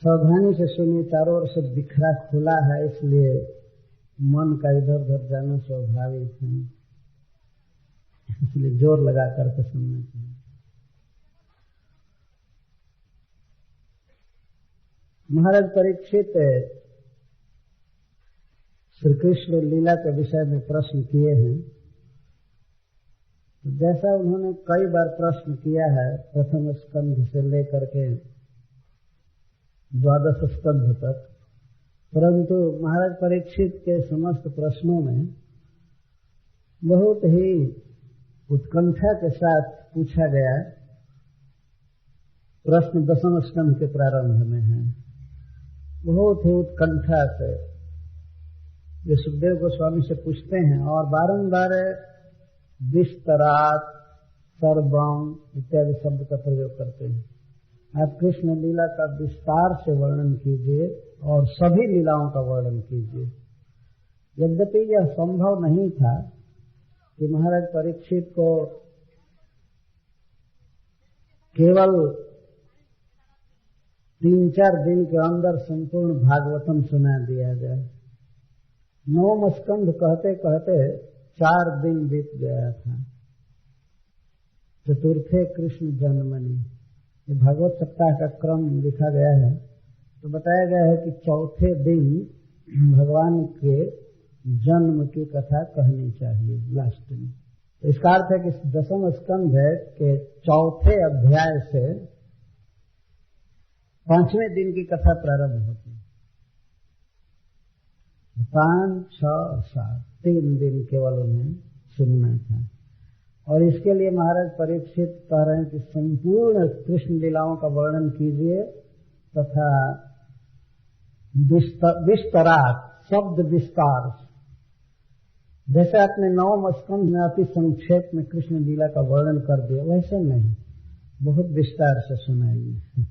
सावधानी से सुनिए। चारों ओर से बिखरा खुला है, इसलिए मन का इधर उधर जाना स्वाभाविक है, इसलिए जोर लगा करके सुनना चाहिए। महाराज परीक्षित श्री कृष्ण लीला के विषय में प्रश्न किए हैं। जैसा उन्होंने कई बार प्रश्न किया है, प्रथम स्कंध से लेकर के 12 स्कंध तक, परंतु महाराज परीक्षित के समस्त प्रश्नों में बहुत ही उत्कंठा के साथ पूछा गया प्रश्न 10वें स्कंध के प्रारंभ में है। बहुत ही उत्कंठा से ये सुखदेव गोस्वामी से पूछते हैं और बारंबार विस्तरात, सर्वम इत्यादि शब्द का प्रयोग करते हैं। आप कृष्ण लीला का विस्तार से वर्णन कीजिए और सभी लीलाओं का वर्णन कीजिए। यद्यपि यह संभव नहीं था कि महाराज परीक्षित को केवल 3-4 दिन के अंदर संपूर्ण भागवतम सुना दिया जाए। 9वां स्कंध कहते कहते 4 दिन बीत गया था। चतुर्थे कृष्ण जन्मनि, ये भागवत सप्ताह का क्रम लिखा गया है, तो बताया गया है कि चौथे दिन भगवान के जन्म की कथा कहनी चाहिए लास्ट में। तो इसका अर्थ है कि 10वां स्कंध के चौथे अध्याय से 5वें दिन की कथा प्रारंभ होती है। 5, 6, 7 3 दिन केवल उन्हें सुनना था। और इसके लिए महाराज परीक्षित कह रहे हैं कि संपूर्ण कृष्ण लीलाओं का वर्णन कीजिए तथा विस्तरात, शब्द विस्तार, जैसे आपने 9वें स्कंध में अति संक्षेप में कृष्ण लीला का वर्णन कर दिया, वैसे नहीं, बहुत विस्तार से सुनाइए।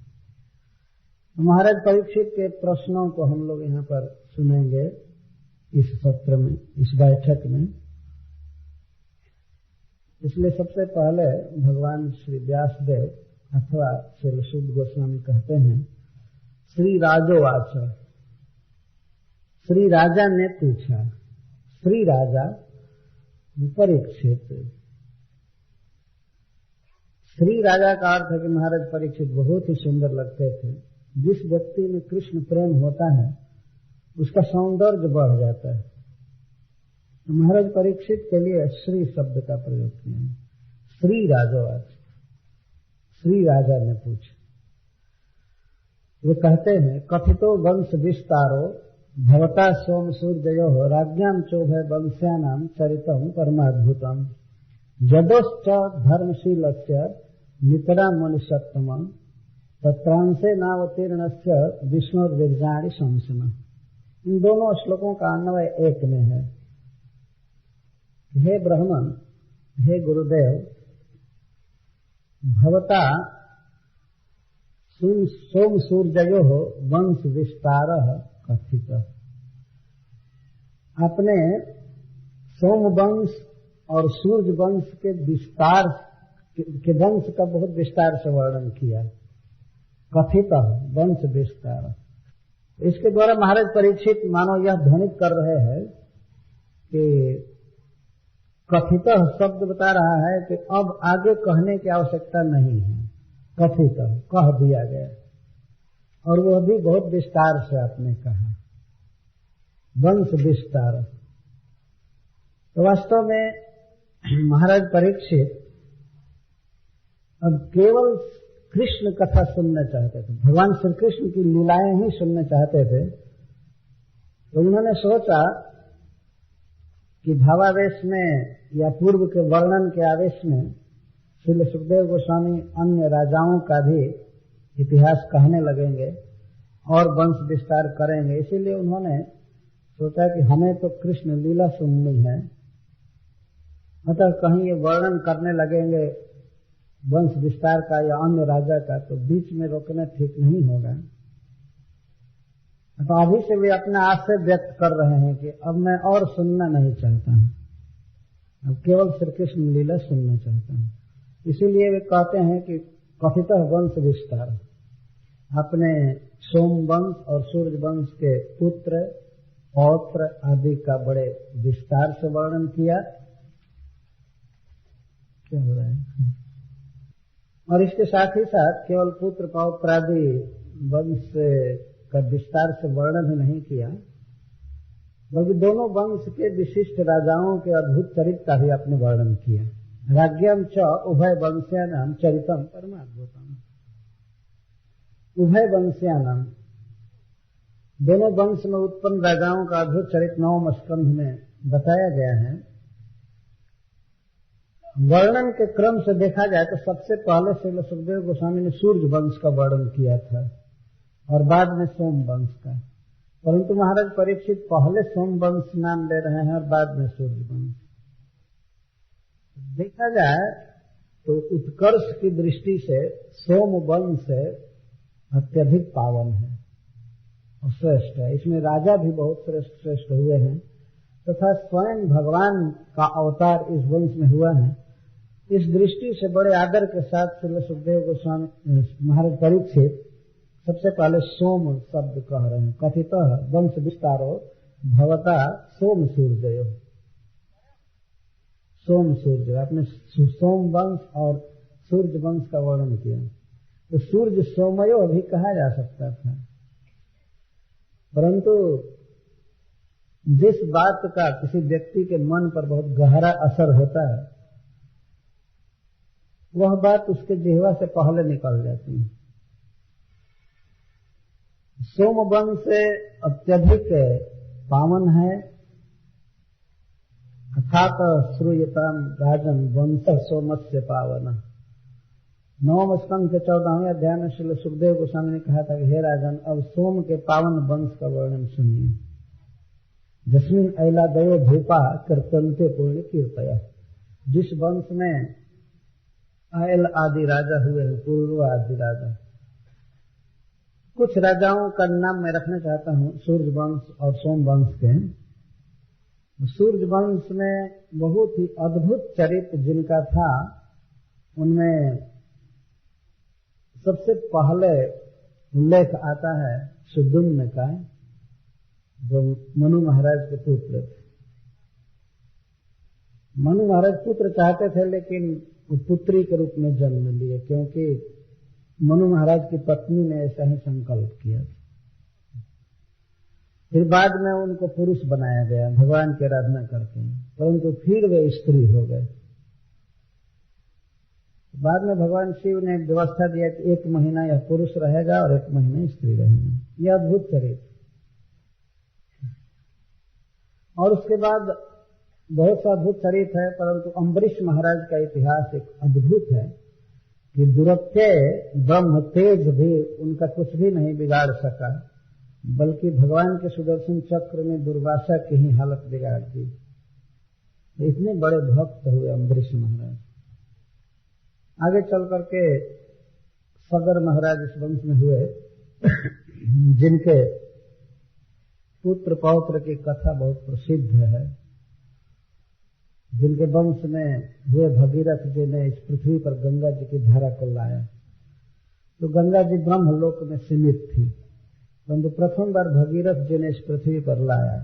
महाराज परीक्षित के प्रश्नों को हम लोग यहाँ पर सुनेंगे इस सत्र में, इस बैठक में। इसलिए सबसे पहले भगवान श्री व्यासदेव अथवा श्री शुद्ध गोस्वामी कहते हैं, श्री राजोवाच, श्री राजा ने पूछा। श्री राजा परीक्षित, श्री राजा का अर्थ है कि महाराज परीक्षित बहुत ही सुंदर लगते थे। जिस व्यक्ति में कृष्ण प्रेम होता है उसका सौंदर्य बढ़ जाता है। तो महाराज परीक्षित के लिए श्री शब्द का प्रयोग किया है। श्री राजोवाच, श्री राजा ने पूछा। वे कहते हैं, कथितो वंश विस्तारो भवता सोम सूर्ययो राज्ञाम चोभय वंश्यानाम चरितम परमाद्भुतम जदोश्च धर्मशीलस्य नितरा मनुष्योत्तमम् तत्रांशे नावतीर्णस्य विष्णुर्विरजाणि संशम। इन दोनों श्लोकों का अन्वय एक में है। हे ब्राह्मण, हे गुरुदेव, भवता सोम सूर्ययो वंश विस्तार कथित। आपने सोम वंश और सूर्य वंश के विस्तार के वंश का बहुत विस्तार से वर्णन किया। कथित वंश विस्तार, इसके द्वारा महाराज परीक्षित मानो यह ध्वनित कर रहे हैं कि कथित शब्द बता रहा है कि अब आगे कहने की आवश्यकता नहीं है। कथित कह दिया गया और वह भी बहुत विस्तार से आपने कहा, वंश विस्तार। तो वास्तव में महाराज परीक्षित अब केवल कृष्ण कथा सुनना चाहते थे, भगवान श्री कृष्ण की लीलाएं ही सुनना चाहते थे। तो उन्होंने सोचा कि भावावेश में या पूर्व के वर्णन के आवेश में श्री सुखदेव गोस्वामी अन्य राजाओं का भी इतिहास कहने लगेंगे और वंश विस्तार करेंगे। इसीलिए उन्होंने सोचा कि हमें तो कृष्ण लीला सुननी है, मतलब कहीं ये वर्णन करने लगेंगे वंश विस्तार का या अन्य राजा का, तो बीच में रोकना ठीक नहीं होगा। तो अभी से वे अपना आशय व्यक्त कर रहे हैं कि अब मैं और सुनना नहीं चाहता हूं, अब केवल श्री कृष्ण लीला सुनना चाहता हूं। इसीलिए वे कहते हैं कि कथित वंश विस्तार। आपने सोमवंश और सूर्यवंश के पुत्र पौत्र आदि का बड़े विस्तार से वर्णन किया। क्या हो रहा है? और इसके साथ ही साथ केवल पुत्र पौत्र आदि वंश का विस्तार से वर्णन ही नहीं किया, बल्कि दोनों वंश के विशिष्ट राजाओं के अद्भुत चरित्र का भी आपने वर्णन किया। राज्यम च उभय वंश्यानाम चरितम परमाद्भुतम। उभय वंश्यानाम, दोनों वंश में उत्पन्न राजाओं का अद्भुत चरित्र 9वें स्कंध में बताया गया है। वर्णन के क्रम से देखा जाए तो सबसे पहले श्रील सुखदेव गोस्वामी ने सूर्य वंश का वर्णन किया था और बाद में सोम वंश का, परंतु महाराज परीक्षित पहले सोम वंश नाम ले रहे हैं और बाद में सूर्य वंश। देखा जाए तो उत्कर्ष की दृष्टि से सोम वंश अत्यधिक पावन है और श्रेष्ठ है। इसमें राजा भी बहुत श्रेष्ठ हुए हैं तथा स्वयं भगवान का अवतार इस वंश में हुआ है। इस दृष्टि से बड़े आदर के साथ श्री सुखदेव गोस्वामी महाराज परीक्षित सबसे पहले सोम शब्द कह रहे हैं। कथितः वंश विस्तारो भवता सोम सूर्य। सोम सूर्य, आपने सोम वंश और सूर्य वंश का वर्णन किया। तो सूर्य सोमयो भी कहा जा सकता था, परंतु जिस बात का किसी व्यक्ति के मन पर बहुत गहरा असर होता है वह बात उसके जिह्वा से पहले निकल जाती है। सोम वंश अत्यधिक पावन है। अर्थात श्रूयताम राजन वंश सोमस्य पावन। 9वें स्कंध के 14वें अध्याय में श्री सुखदेव गोस्वामी ने कहा था कि हे राजन, अब सोम के पावन वंश का वर्णन सुनिए। जस्मिन ऐलादयो भूपा कीर्तनते पूर्ण कीर्तया। जिस वंश में ऐल आदि राजा हुए हैं, पूर्व आदि राजा। कुछ राजाओं का नाम मैं रखना चाहता हूँ सूर्य वंश और सोम वंश के। सूर्य वंश में बहुत ही अद्भुत चरित्र जिनका था, उनमें सबसे पहले उल्लेख आता है सुदुम्न का, जो मनु महाराज के पुत्र थे। मनु महाराज पुत्र चाहते थे लेकिन वो पुत्री के रूप में जन्म लिए, क्योंकि मनु महाराज की पत्नी ने ऐसा ही संकल्प किया। फिर बाद में उनको पुरुष बनाया गया, भगवान की आराधना करते हैं, परंतु फिर वे स्त्री हो गए। बाद में भगवान शिव ने व्यवस्था दिया कि 1 महीना यह पुरुष रहेगा और 1 महीना स्त्री रहेगी। यह अद्भुत चरित्र। और उसके बाद बहुत सा अद्भुत चरित्र है, परंतु अम्बरीश महाराज का इतिहास एक अद्भुत है कि दुरत्य ब्रह्म तेज भी उनका कुछ भी नहीं बिगाड़ सका, बल्कि भगवान के सुदर्शन चक्र में दुर्वासा की ही हालत बिगाड़ दी। इतने बड़े भक्त हुए अम्बरीश महाराज। आगे चल करके सगर महाराज इस वंश में हुए, जिनके पुत्र पौत्र की कथा बहुत प्रसिद्ध है। जिनके वंश में हुए भगीरथ जी ने इस पृथ्वी पर गंगा जी की धारा को लाया। तो गंगा जी ब्रह्मलोक में सीमित थी, परंतु प्रथम बार भगीरथ जी ने इस पृथ्वी पर लाया।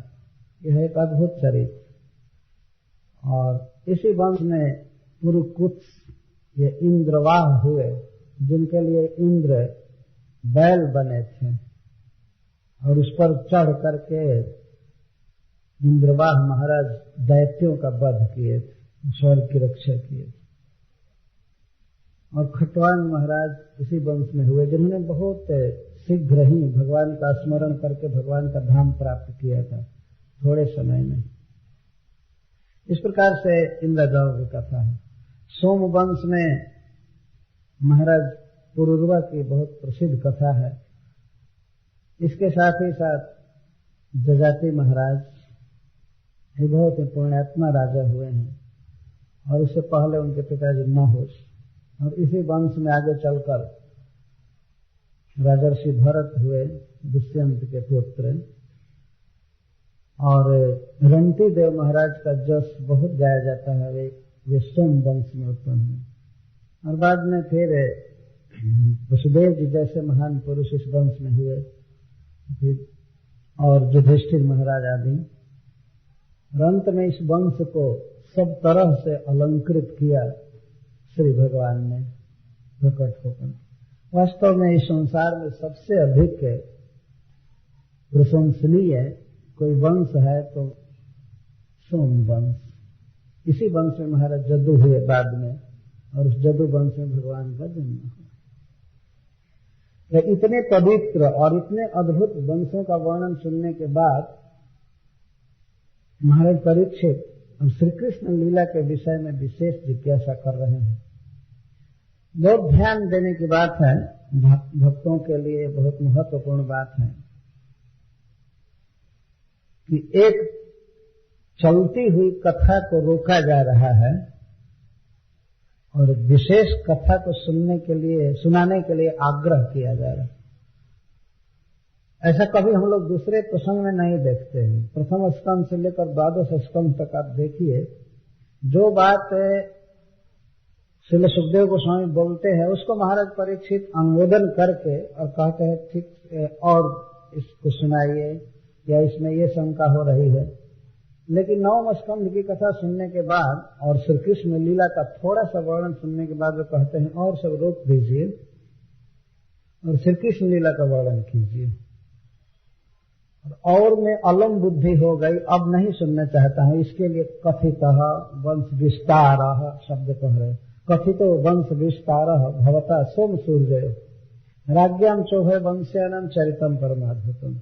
यह एक अद्भुत चरित्र। और इसी वंश में पुरुकुत्स ये इंद्रवाह हुए, जिनके लिए इंद्र बैल बने थे और उस पर चढ़ करके इंद्रवाह महाराज दैत्यों का वध किए थे, स्वर्ग की रक्षा किए थे। और खटवांग महाराज इसी वंश में हुए, जिन्होंने बहुत शीघ्र ही भगवान का स्मरण करके भगवान का धाम प्राप्त किया था, थोड़े समय में। इस प्रकार से इन राजाओं की कथा है। सोम वंश में महाराज पुरुरवा की बहुत प्रसिद्ध कथा है। इसके साथ ही साथ जजाति महाराज ये बहुत ही पुण्यात्मा राजा हुए हैं, और उससे पहले उनके पिताजी नहुष। और इसी वंश में आगे चलकर राजर्षि भरत हुए, दुष्यंत के पुत्र। और रंती देव महाराज का जस बहुत गाया जाता है, वे सोम वंश में उत्पन्न हुए। और बाद में फिर वसुदेव जी जैसे महान पुरुष इस वंश में हुए, और युधिष्ठिर महाराज आदि। अंत में इस वंश को सब तरह से अलंकृत किया श्री भगवान ने प्रकट होकर। वास्तव में इस संसार में सबसे अधिक प्रशंसनीय कोई वंश है तो सोम वंश। इसी वंश में महाराज जदु हुए बाद में, और उस जदु वंश में भगवान का जन्म हुआ। तो इतने पवित्र और इतने अद्भुत वंशों का वर्णन सुनने के बाद महाराज परीक्षित अब श्री कृष्ण लीला के विषय में विशेष जिज्ञासा कर रहे हैं। बहुत ध्यान देने की बात है, भक्तों के लिए बहुत महत्वपूर्ण बात है कि एक चलती हुई कथा को रोका जा रहा है और विशेष कथा को सुनाने के लिए आग्रह किया जा रहा है। ऐसा कभी हम लोग दूसरे प्रसंग में नहीं देखते हैं। प्रथम स्कंद से लेकर 12 स्कंद तक आप देखिए, जो बात श्रील सुखदेव गोस्वामी बोलते हैं उसको महाराज परीक्षित अनुमोदन करके और कहते हैं ठीक और इसको सुनाइए, या इसमें ये शंका हो रही है। लेकिन 9वें स्कंद की कथा सुनने के बाद और श्री कृष्ण लीला का थोड़ा सा वर्णन सुनने के बाद वे कहते हैं और सब रोक दीजिए और श्री कृष्ण लीला का वर्णन कीजिए। और मैं अलम बुद्धि हो गई, अब नहीं सुनना चाहता हूं। इसके लिए कथितः वंश विस्तार शब्द कह रहे, कथितो वंश विस्तार भवता सोम सूर्य राज्ञाम चोभय वंश्यानाम चरितम परमाद्भुतम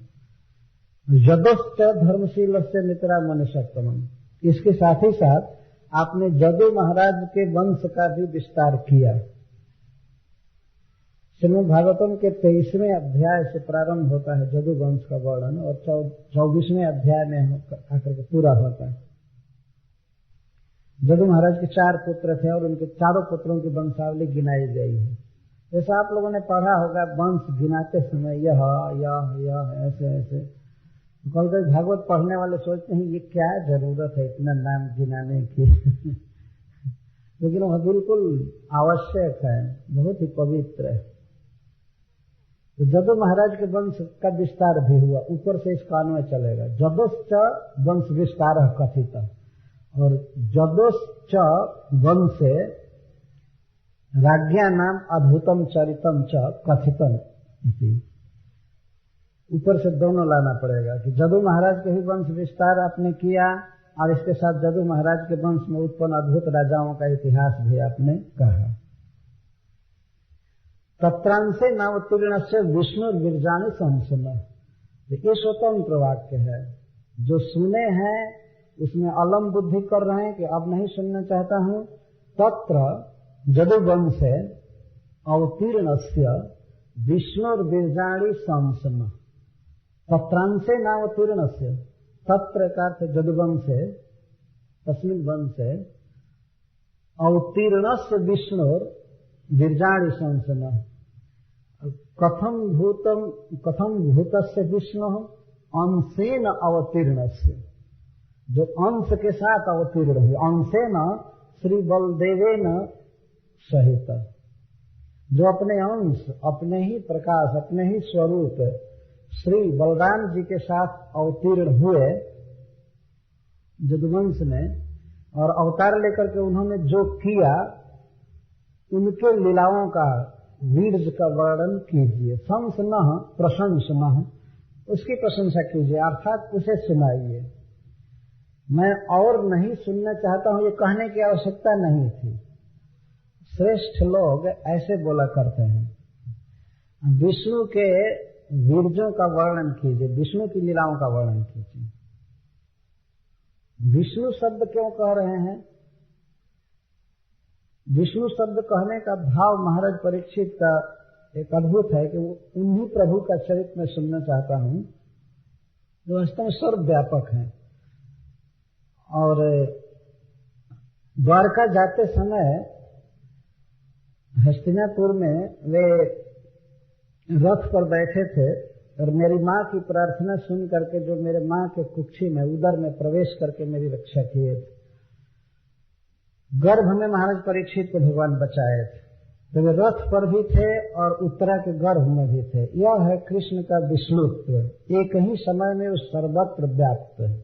यदोश्च धर्मशील से मित्रा मनुष्यतमम। इसके साथ ही साथ आपने जदु महाराज के वंश का भी विस्तार किया। श्रीमद् भागवतम के 23वें अध्याय से प्रारंभ होता है जदु वंश का वर्णन और 24वें अध्याय में आकर के पूरा होता है। जदु महाराज के 4 पुत्र थे और उनके चारों पुत्रों की वंशावली गिनाई गई है। जैसा आप लोगों ने पढ़ा होगा, वंश गिनाते समय यह ऐसे ऐसे कल कल भागवत पढ़ने वाले सोचते हैं ये क्या जरूरत है इतना नाम गिनाने की लेकिन वह बिल्कुल आवश्यक है, बहुत ही पवित्र है। तो जदु महाराज के वंश का विस्तार भी हुआ, ऊपर से इस कानून चलेगा जदोश्च वंश विस्तार कथित, और जदोश्च वंश राज्ञा नाम अद्भुतम चरितम च कथितम। ऊपर से दोनों लाना पड़ेगा कि जदु महाराज के भी वंश विस्तार आपने किया और इसके साथ जदु महाराज के वंश में उत्पन्न अद्भुत राजाओं का इतिहास भी आपने कहा। तत्रांशे नावतीर्ण से विष्णु गिरजानी संसुन, ये स्वतंत्र वाक्य है। जो सुने हैं उसमें अलम बुद्धि कर रहे हैं कि अब नहीं सुनना चाहता हूं। तत्र जदु वंश अवतीर्णस्य विष्णु गिरजाणी संसुन। तत्रांशे नावतीर्णस्य, तत्र का अर्थ जदुवंशे तस्मिन् वंशे अवतीर्णस्य विष्णु गिरजाणी संसन। कथम भूतस्य विष्णु अंशेन अवतीर्णस्य, जो अंश के साथ अवतीर्ण हुए, अंशेन श्री बलदेवेन सहित, जो अपने अंश अपने ही प्रकाश अपने ही स्वरूप श्री बलराम जी के साथ अवतीर्ण हुए जदुवंश में, और अवतार लेकर के उन्होंने जो किया उनके लीलाओं का वीर्य का वर्णन कीजिए। संसनः प्रशंसनः, उसकी प्रशंसा कीजिए अर्थात उसे सुनाइए। मैं और नहीं सुनना चाहता हूं ये कहने की आवश्यकता नहीं थी। श्रेष्ठ लोग ऐसे बोला करते हैं, विष्णु के वीर्यों का वर्णन कीजिए, विष्णु की लीलाओं का वर्णन कीजिए। विष्णु शब्द क्यों कह रहे हैं? विष्णु शब्द कहने का भाव महाराज परीक्षित का एक अद्भुत है कि वो उन्हीं प्रभु का चरित्र में सुनना चाहता हूं जो वास्तव में सर्वव्यापक है। और द्वारका जाते समय हस्तिनापुर में वे रथ पर बैठे थे और मेरी माँ की प्रार्थना सुन करके जो मेरे माँ के कुक्षी में उदर में प्रवेश करके मेरी रक्षा किए थे, गर्भ में महाराज परीक्षित को भगवान बचाए थे। तो वे रथ पर भी थे और उत्तरा के गर्भ में भी थे। यह है कृष्ण का विष्णुत्व, एक ही समय में वो सर्वत्र व्याप्त है।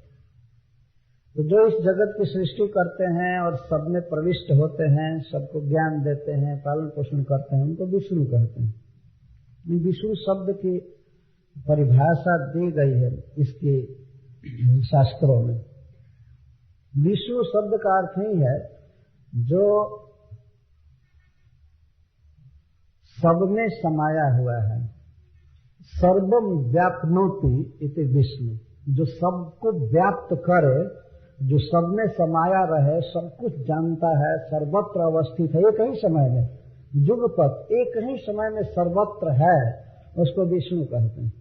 तो जो इस जगत की सृष्टि करते हैं और सब में प्रविष्ट होते हैं, सबको ज्ञान देते हैं, पालन पोषण करते हैं, उनको विष्णु कहते हैं। विष्णु शब्द की परिभाषा दी गई है इसके शास्त्रों में। विष्णु शब्द का अर्थ ही है जो सब में समाया हुआ है। सर्वम व्याप्नोति इति विष्णु, जो सबको व्याप्त करे, जो सब में समाया रहे, सब कुछ जानता है, सर्वत्र अवस्थित है, एक ही समय में जुगपत एक ही समय में सर्वत्र है, उसको विष्णु कहते हैं।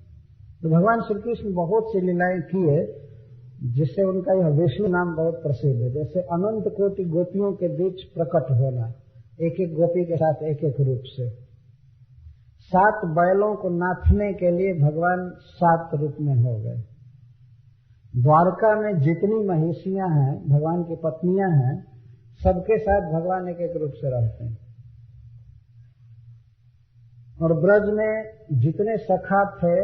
तो भगवान श्री कृष्ण बहुत सी लीलाएं किए जिससे उनका यह विष्णु नाम बहुत प्रसिद्ध है। जैसे अनंत कोटि गोपियों के बीच प्रकट होना, एक एक गोपी के साथ एक एक रूप से। 7 बैलों को नाथने के लिए भगवान 7 रूप में हो गए। द्वारका में जितनी महिषियां हैं, भगवान की पत्नियां हैं, सबके साथ भगवान एक एक रूप से रहते हैं। और ब्रज में जितने सखा थे,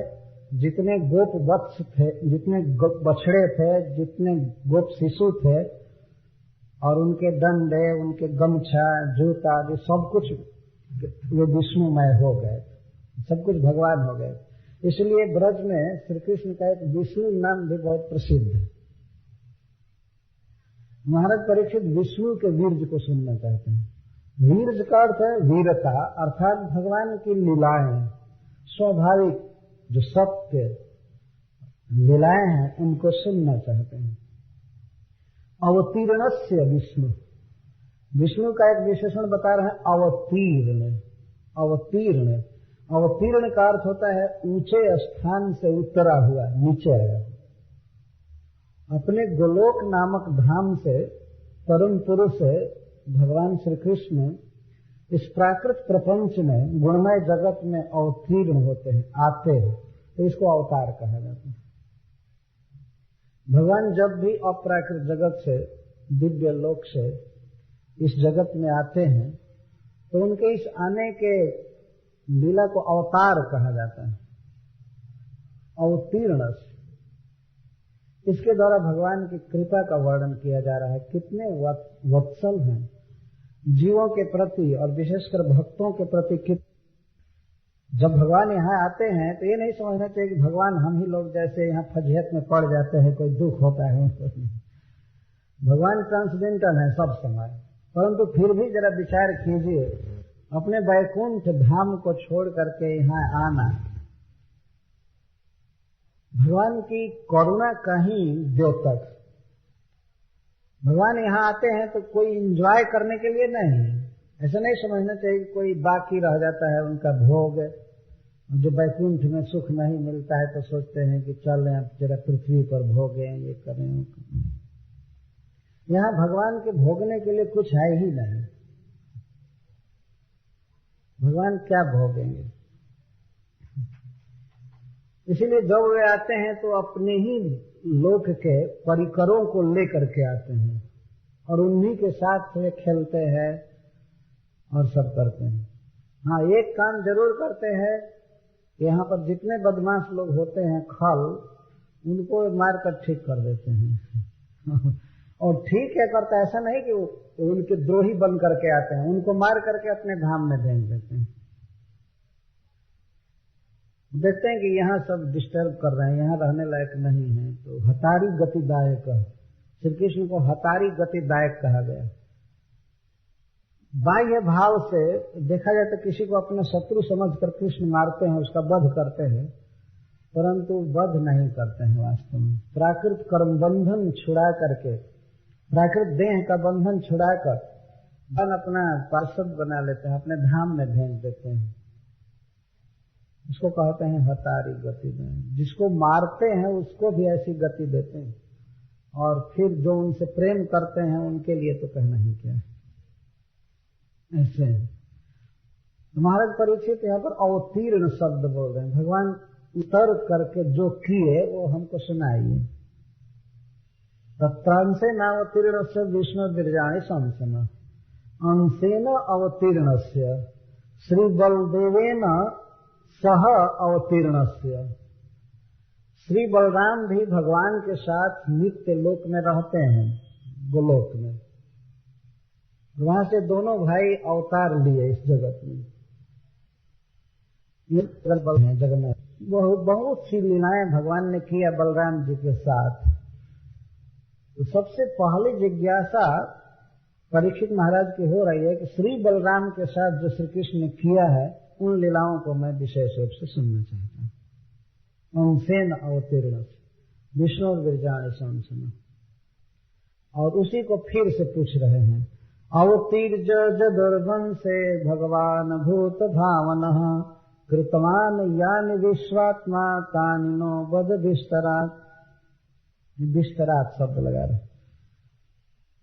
जितने गोप वत्स थे, जितने बछड़े थे, जितने गोप शिशु थे, और उनके दंडे, उनके गमछा, जूता आदि सब कुछ ये विष्णुमय हो गए, सब कुछ भगवान हो गए। इसलिए ब्रज में श्री कृष्ण का एक विष्णु नाम भी बहुत प्रसिद्ध है। महाराज परीक्षित विष्णु के वीर्य को सुनना चाहते हैं। वीर्य का अर्थ है वीरता, अर्थात भगवान की लीलाएं, स्वाभाविक जो सत्य लीलाएं हैं उनको सुनना चाहते हैं। अवतीर्णस्य विष्णु, विष्णु का एक विशेषण बता रहे हैं अवतीर्ण। अवतीर्ण, अवतीर्ण का अर्थ होता है ऊंचे स्थान से उतरा हुआ, नीचे आया। अपने गोलोक नामक धाम से परम पुरुष भगवान श्री कृष्ण इस प्राकृत प्रपंच में, गुणमय जगत में अवतीर्ण होते हैं, आते हैं, तो इसको अवतार कहा जाता है। भगवान जब भी अप्राकृत जगत से, दिव्य लोक से इस जगत में आते हैं तो उनके इस आने के लीला को अवतार कहा जाता है, अवतीर्ण। इसके द्वारा भगवान की कृपा का वर्णन किया जा रहा है। कितने वत्सल हैं जीवों के प्रति और विशेषकर भक्तों के प्रति। जब भगवान यहाँ आते हैं तो ये नहीं समझना चाहिए कि भगवान हम ही लोग जैसे यहाँ फजीहत में पड़ जाते हैं, कोई दुख होता है उनको। भगवान ट्रांसजेंडर है सब समय, परंतु फिर भी जरा विचार कीजिए, अपने वैकुंठ धाम को छोड़ करके यहाँ आना, भगवान की करुणा कहीं द्योतक। भगवान यहाँ आते हैं तो कोई एंजॉय करने के लिए नहीं, ऐसा नहीं समझना चाहिए कि कोई बाकी रह जाता है उनका भोग। जो वैकुंठ में सुख नहीं मिलता है तो सोचते हैं कि चलें अब जरा पृथ्वी पर भोगें, ये करें। यहाँ भगवान के भोगने के लिए कुछ है ही नहीं। भगवान क्या भोगेंगे? इसीलिए जब वे आते हैं तो अपने ही लोक के परिकरों को लेकर के आते हैं और उन्हीं के साथ वे खेलते हैं और सब करते हैं। हाँ, एक काम जरूर करते हैं, यहाँ पर जितने बदमाश लोग होते हैं खल, उनको मारकर ठीक कर देते हैं। और ठीक है करता, ऐसा नहीं कि उनके द्रोही बन करके आते हैं, उनको मार करके अपने धाम में भेज देते हैं। देखते हैं कि यहाँ सब डिस्टर्ब कर रहे हैं, यहाँ रहने लायक नहीं है, तो हतारी गतिदायक, श्री कृष्ण को हतारी गतिदायक कहा गया। बाह्य भाव से देखा जाए तो किसी को अपना शत्रु समझकर कृष्ण मारते हैं, उसका वध करते हैं, परंतु वध नहीं करते हैं। वास्तव में प्राकृत कर्म बंधन छुड़ा करके, प्राकृत देह का बंधन छुड़ाकर मन अपना पार्षद बना लेते हैं, अपने धाम में भेज देते हैं। इसको कहते हैं हतारी गति में। जिसको मारते हैं उसको भी ऐसी गति देते हैं, और फिर जो उनसे प्रेम करते हैं उनके लिए तो कहना ही क्या है। ऐसे महाराज परीक्षित यहाँ पर अवतीर्ण शब्द बोल रहे हैं। भगवान उतर करके जो किए वो हमको सुनाइए। तत्रांशे नावतीर्ण से विष्णु विरजाणी संसना, अंशेन अवतीर्ण से श्री बलदेवेन सह अवतीर्णस्य। श्री बलराम भी भगवान के साथ नित्य लोक में रहते हैं, गोलोक में। वहां से दोनों भाई अवतार लिए इस जगत में। ये जगत में बहुत सी लीलाएं भगवान ने किया बलराम जी के साथ। तो सबसे पहली जिज्ञासा परीक्षित महाराज की हो रही है कि श्री बलराम के साथ जो श्री कृष्ण ने किया है उन लीलाओं को मैं विशेष रूप से सुनना चाहता हूँ। अंसेन अवतीर्ण विष्णु गिरजाणी संसना, और उसी को फिर से पूछ रहे हैं। अवतीर्ज जदुर्वंशे भगवान भूत भावन कृतवान यानि विश्वात्मा तानि नो बद विस्तरात्। विस्तरात् शब्द लगा रहे।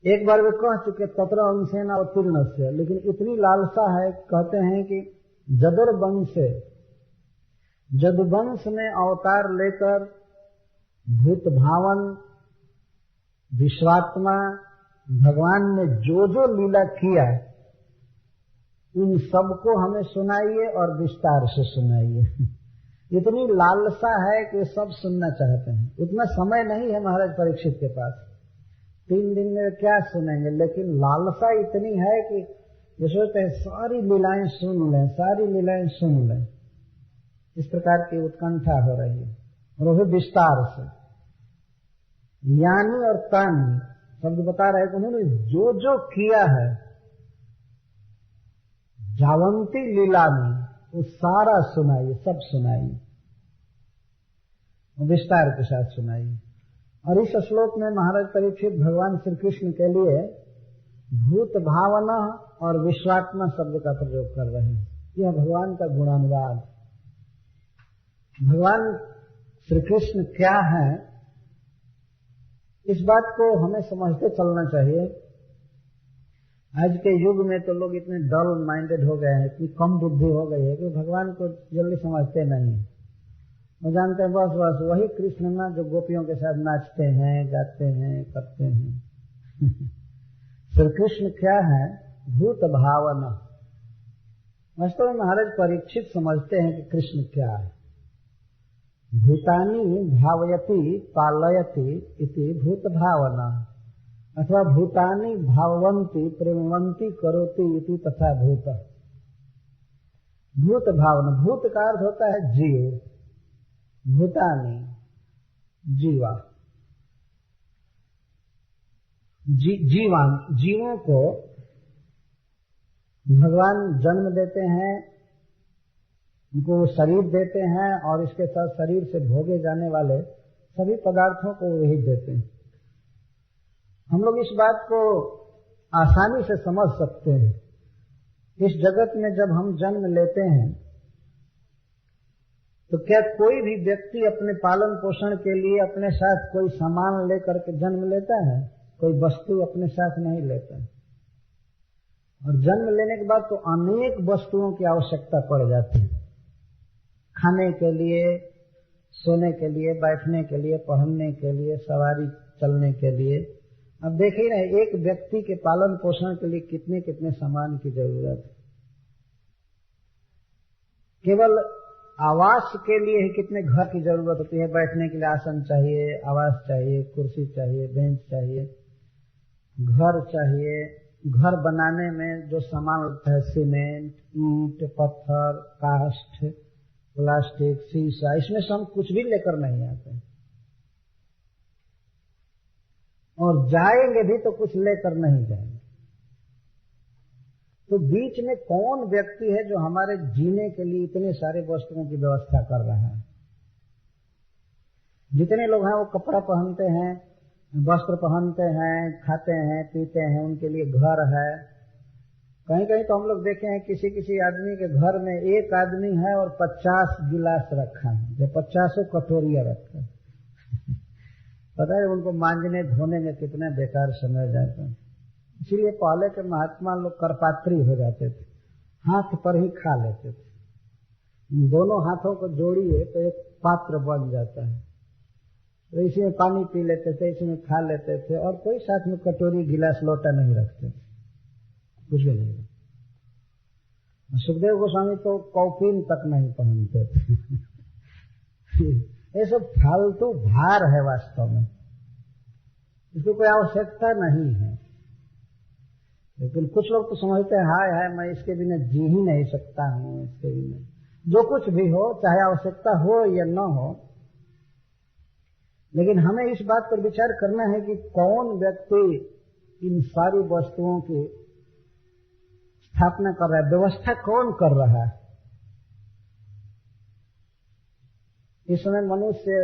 एक बार वे कह चुके तत्र अंशेन अवतीर्ण से, लेकिन इतनी लालसा है, कहते हैं कि जदुवंश में अवतार लेकर भूत भावन विश्वात्मा भगवान ने जो जो लीला किया उन सबको हमें सुनाइए और विस्तार से सुनाइए। इतनी लालसा है कि सब सुनना चाहते हैं। उतना समय नहीं है महाराज परीक्षित के पास, 3 दिन में क्या सुनेंगे, लेकिन लालसा इतनी है कि ये सोचते हैं सारी लीलाएं सुन लें, सारी लीलाएं सुन लें। इस प्रकार की उत्कंठा हो रही है, और वो विस्तार से। यानी और तानी शब्द बता रहे कि उन्होंने जो जो किया है जावंती लीला में वो सारा सुनाइए, सब सुनाइए, विस्तार के साथ सुनाइए। और इस श्लोक में महाराज परीक्षित भगवान श्री कृष्ण के लिए भूत भावना और विश्वात्मा शब्द का प्रयोग कर रहे हैं। यह भगवान का गुणानुवाद। भगवान श्री कृष्ण क्या है, इस बात को हमें समझते चलना चाहिए। आज के युग में तो लोग इतने डल माइंडेड हो गए हैं, इतनी कम बुद्धि हो गई है कि भगवान को जल्दी समझते नहीं। वो जानते हैं बस वही कृष्ण ना जो गोपियों के साथ नाचते हैं, गाते हैं, करते हैं। श्री कृष्ण क्या है? भूत भावना। वास्तव में महाराज परीक्षित समझते हैं कि कृष्ण क्या है। भूतानि भावयति पालयति इति भूत भावना, अथवा भूतानि भाववंती प्रेमवंती करोति इति तथा भूत। भूत भावना, भूत का अर्थ होता है जीव, भूतानि जीवा, जीवान, जीवों को भगवान जन्म देते हैं, उनको शरीर देते हैं, और इसके साथ शरीर से भोगे जाने वाले सभी पदार्थों को वही देते हैं। हम लोग इस बात को आसानी से समझ सकते हैं। इस जगत में जब हम जन्म लेते हैं तो क्या कोई भी व्यक्ति अपने पालन पोषण के लिए अपने साथ कोई सामान लेकर के जन्म लेता है? कोई वस्तु अपने साथ नहीं लेता है। और जन्म लेने के बाद तो अनेक वस्तुओं की आवश्यकता पड़ जाती है, खाने के लिए, सोने के लिए, बैठने के लिए, पहनने के लिए, सवारी चलने के लिए। अब देख ही रहे एक व्यक्ति के पालन पोषण के लिए कितने कितने सामान की जरूरत है। केवल आवास के लिए ही कितने घर की जरूरत होती है। बैठने के लिए आसन चाहिए, आवास चाहिए, कुर्सी चाहिए, बेंच चाहिए, घर चाहिए। घर बनाने में जो सामान लगता है, सीमेंट, ईंट, पत्थर, काष्ठ, प्लास्टिक, शीशा, इसमें से हम कुछ भी लेकर नहीं आते, और जाएंगे भी तो कुछ लेकर नहीं जाएंगे। तो बीच में कौन व्यक्ति है जो हमारे जीने के लिए इतने सारे वस्तुओं की व्यवस्था कर रहा है? जितने लोग हैं वो कपड़ा पहनते हैं, वस्त्र पहनते हैं, खाते हैं, पीते हैं, उनके लिए घर है। कहीं कहीं तो हम लोग देखे हैं किसी किसी आदमी के घर में एक आदमी है और 50 गिलास रखा है, जो 50 कटोरियां रखा है। पता है उनको मांजने धोने में कितना बेकार समय जाता है। इसीलिए पहले के महात्मा लोग करपात्री हो जाते थे, हाथ पर ही खा लेते थे। दोनों हाथों को जोड़िए तो एक पात्र बन जाता है, तो इसी में पानी पी लेते थे, इसी में खा लेते थे, और कोई साथ में कटोरी गिलास लोटा नहीं रखते थे, कुछ भी नहीं। सुखदेव गोस्वामी तो कौपीन तक नहीं पहनते थे। ये सब फालतू भार है वास्तव में, इसकी कोई आवश्यकता नहीं है। लेकिन कुछ लोग तो समझते हैं हाय हाय मैं इसके बिना जी ही नहीं सकता हूँ, इसके बिना जो कुछ भी हो, चाहे आवश्यकता हो या न हो। लेकिन हमें इस बात पर विचार करना है कि कौन व्यक्ति इन सारी वस्तुओं की स्थापना कर रहा है, व्यवस्था कौन कर रहा है। इस समय मनुष्य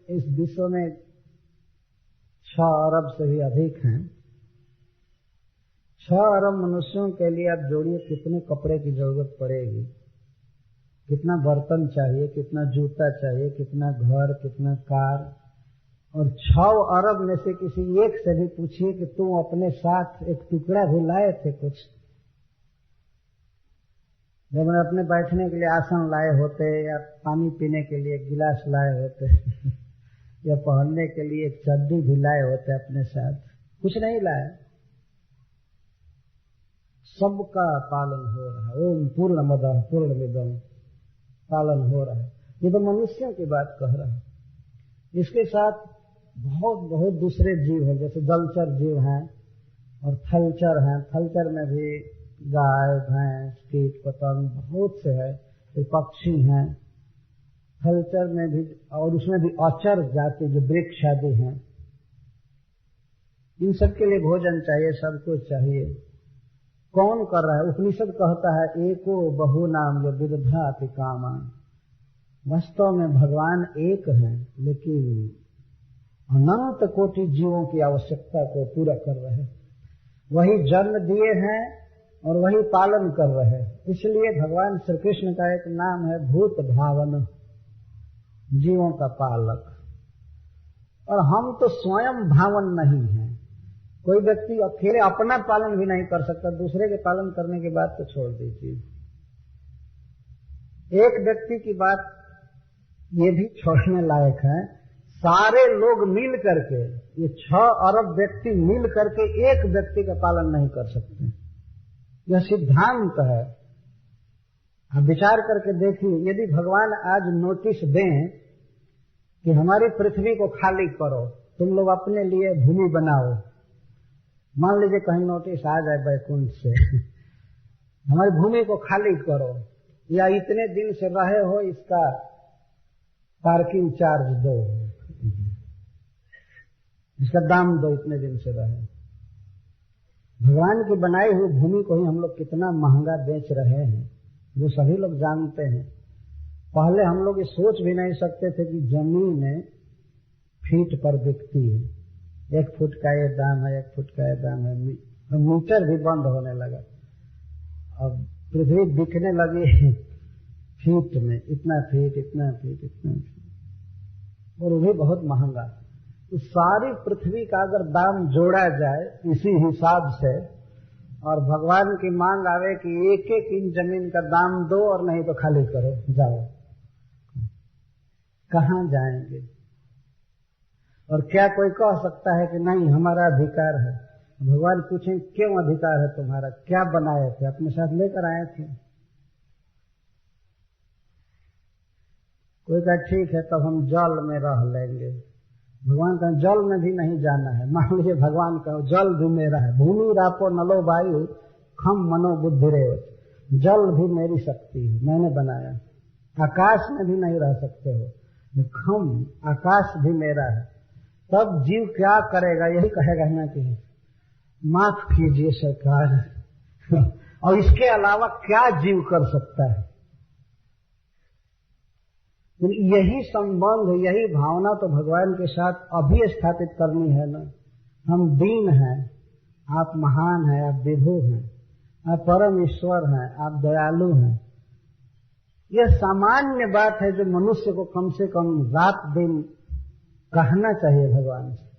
इस विश्व में 6 अरब से भी अधिक हैं। 6 अरब मनुष्यों के लिए आप जोड़िए कितने कपड़े की जरूरत पड़ेगी, कितना बर्तन चाहिए, कितना जूता चाहिए, कितना घर, कितना कार। और 6 अरब में से किसी एक से भी पूछिए कि तुम अपने साथ एक टुकड़ा भी लाए थे कुछ, जब मैंने अपने बैठने के लिए आसन लाए होते, या पानी पीने के लिए एक गिलास लाए होते या पहनने के लिए एक चड्डी भी लाए होते अपने साथ, कुछ नहीं लाए। सबका पालन हो रहा है। ओम पूर्णमदः पूर्णमिदं पालन हो रहा है। ये तो मनुष्यों की बात कह रहा है। इसके साथ बहुत बहुत दूसरे जीव हैं, जैसे जलचर जीव हैं और थलचर हैं। थलचर में भी गाय, भैंस, कीट पतंग बहुत से है, फिर पक्षी हैं थलचर में भी, और उसमें भी अचर जाति जो वृक्ष आदि हैं। इन सब के लिए भोजन चाहिए, सब कुछ चाहिए। कौन कर रहा है? उपनिषद कहता है एको बहुनाम जो विदधाति कामान। वास्तव में भगवान एक है, लेकिन अनंत कोटि जीवों की आवश्यकता को पूरा कर रहे हैं। वही जन्म दिए हैं और वही पालन कर रहे हैं। इसलिए भगवान श्री कृष्ण का एक नाम है भूत भावन, जीवों का पालक। और हम तो स्वयं भावन नहीं हैं। कोई व्यक्ति अकेले अपना पालन भी नहीं कर सकता, दूसरे के पालन करने की बात तो छोड़ दीजिए। एक व्यक्ति की बात ये भी छोड़ने लायक है, सारे लोग मिल करके, ये 6 अरब व्यक्ति मिल करके एक व्यक्ति का पालन नहीं कर सकते। यह सिद्धांत है। आप विचार करके देखिए, यदि भगवान आज नोटिस दें कि हमारी पृथ्वी को खाली करो, तुम लोग अपने लिए भूमि बनाओ, मान लीजिए कहीं नोटिस आ जाए बैकुंठ से हमारी भूमि को खाली करो, या इतने दिन से रहे हो इसका पार्किंग चार्ज दो, इसका दाम दो, इतने दिन से रहे। भगवान की बनाई हुई भूमि को ही हम लोग कितना महंगा बेच रहे हैं, जो सभी लोग जानते हैं। पहले हम लोग ये सोच भी नहीं सकते थे कि जमीन फीट पर बिकती है। 1 फुट का ये दाम है, 1 फुट का ये दाम है। मीटर भी बंद होने लगा। अब पृथ्वी बिकने लगी फीट में, इतना फीट, इतना फीट, इतना फीट, और वो भी बहुत महंगा। तो सारी पृथ्वी का अगर दाम जोड़ा जाए इसी हिसाब से, और भगवान की मांग आवे कि 1-1 इंच जमीन का दाम दो और नहीं तो खाली करो, जाओ, कहाँ जाएंगे? और क्या कोई कह सकता है कि नहीं हमारा अधिकार है? भगवान पूछें क्यों अधिकार है तुम्हारा, क्या बनाए थे, अपने साथ लेकर आए थे? कोई कहा ठीक है तब हम जल में रह लेंगे। भगवान का जल में भी नहीं जाना है। मान लीजिए भगवान का जल भी मेरा है, भूमि रापो नलो वायु खम मनो बुद्धि रे, जल भी मेरी शक्ति है, मैंने बनाया। आकाश में भी नहीं रह सकते हो, खम आकाश भी मेरा है। तब जीव क्या करेगा? यही कहेगा ना कि माफ कीजिए सरकार और इसके अलावा क्या जीव कर सकता है? यही संबंध, यही भावना तो भगवान के साथ अभी स्थापित करनी है ना। हम दीन हैं, आप महान हैं, आप विभु हैं, आप परम ईश्वर हैं, आप दयालु हैं। यह सामान्य बात है जो मनुष्य को कम से कम रात दिन कहना चाहिए भगवान से।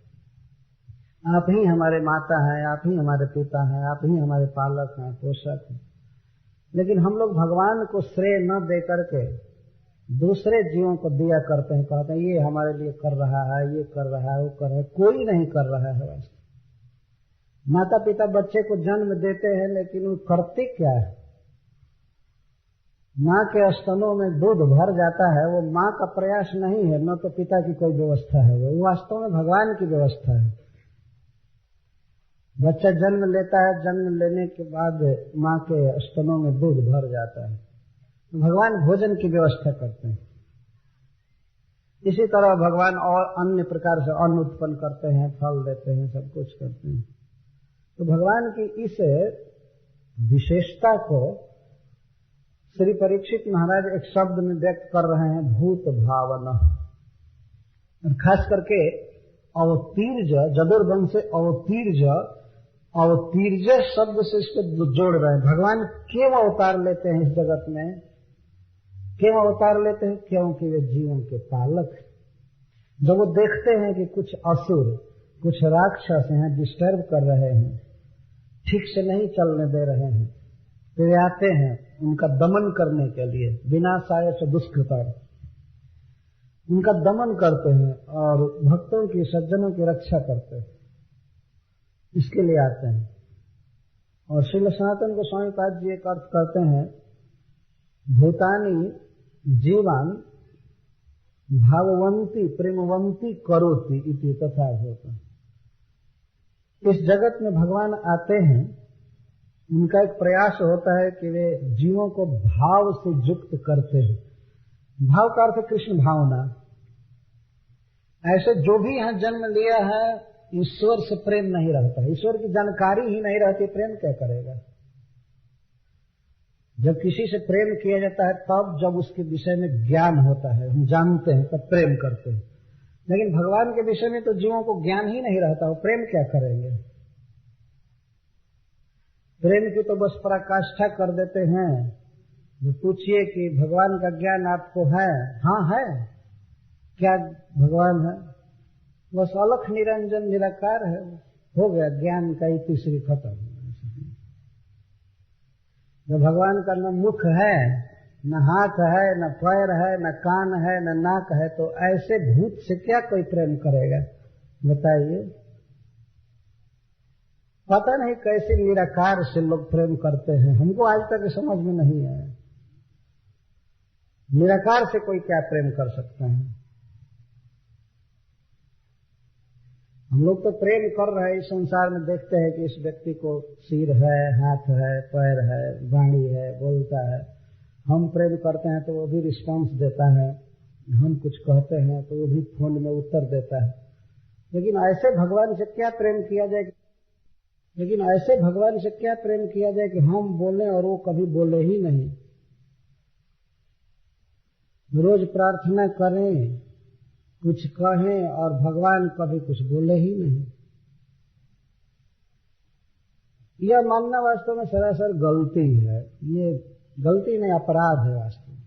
आप ही हमारे माता हैं, आप ही हमारे पिता हैं, आप ही हमारे पालक हैं, पोषक हैं। लेकिन हम लोग भगवान को श्रेय न दे करके दूसरे जीवों को दिया करते हैं, कहते हैं ये हमारे लिए कर रहा है, ये कर रहा है, वो कर रहा है। कोई नहीं कर रहा है। वैसे माता पिता बच्चे को जन्म देते हैं, लेकिन वो करते क्या है? माँ के स्तनों में दूध भर जाता है, वो माँ का प्रयास नहीं है, न तो पिता की कोई व्यवस्था है, वो वास्तव में भगवान की व्यवस्था है। बच्चा जन्म लेता है, जन्म लेने के बाद माँ के स्तनों में दूध भर जाता है, भगवान भोजन की व्यवस्था करते हैं। इसी तरह भगवान और अन्य प्रकार से अन्न उत्पन्न करते हैं, फल देते हैं, सब कुछ करते हैं। तो भगवान की इस विशेषता को श्री परीक्षित महाराज एक शब्द में व्यक्त कर रहे हैं, भूत भावना। खास करके अवतीर्ज, जदुर्वंश से अवतीर्ज शब्द से इसको जोड़ रहे हैं। भगवान क्यों अवतार लेते हैं इस जगत में? क्यों अवतार लेते हैं? क्योंकि वे जीवन के पालक हैं। जब वो देखते हैं कि कुछ असुर, कुछ राक्षस हैं, डिस्टर्ब कर रहे हैं, ठीक से नहीं चलने दे रहे हैं, तो वे आते हैं उनका दमन करने के लिए। विनाशाय च दुष्कृता, उनका दमन करते हैं और भक्तों की, सज्जनों की रक्षा करते हैं, इसके लिए आते हैं। और श्रील सनातन गोस्वामी पाद जी एक अर्थ करते हैं, भूतानी जीवान भाववंती प्रेमवंती करोति इति तथा होता। इस जगत में भगवान आते हैं, उनका एक प्रयास होता है कि वे जीवों को भाव से युक्त करते हैं। भाव का अर्थ कृष्ण भावना। ऐसे जो भी यहाँ जन्म लिया है, ईश्वर से प्रेम नहीं रहता, ईश्वर की जानकारी ही नहीं रहती, प्रेम क्या करेगा? जब किसी से प्रेम किया जाता है तब जब उसके विषय में ज्ञान होता है, हम जानते हैं, तब प्रेम करते हैं। लेकिन भगवान के विषय में तो जीवों को ज्ञान ही नहीं रहता, वो प्रेम क्या करेंगे? प्रेम की तो बस पराकाष्ठा कर देते हैं। जो पूछिए कि भगवान का ज्ञान आपको है? हाँ है। क्या भगवान है? बस अलख निरंजन निराकार है, हो गया ज्ञान का ही तीसरी खत्म। जब भगवान का न मुख है, न हाथ है, न पैर है, न कान है, न नाक है, तो ऐसे भूत से क्या कोई प्रेम करेगा? बताइए। पता नहीं कैसे निराकार से लोग प्रेम करते हैं, हमको आज तक समझ में नहीं आया। निराकार से कोई क्या प्रेम कर सकता है? हम लोग तो प्रेम कर रहे हैं, इस संसार में देखते हैं कि इस व्यक्ति को सिर है, हाथ है, पैर है, वाणी है, बोलता है। हम प्रेम करते हैं तो वो भी रिस्पांस देता है, हम कुछ कहते हैं तो वो भी फोन में उत्तर देता है। लेकिन ऐसे भगवान से क्या प्रेम किया जाए? लेकिन ऐसे भगवान से क्या प्रेम किया जाए कि हम बोलें और वो कभी बोले ही नहीं? रोज प्रार्थना करें, कुछ कहें और भगवान कभी कुछ बोले ही नहीं। यह मानना वास्तव में सरासर गलती है। ये गलती नहीं, अपराध है वास्तव में।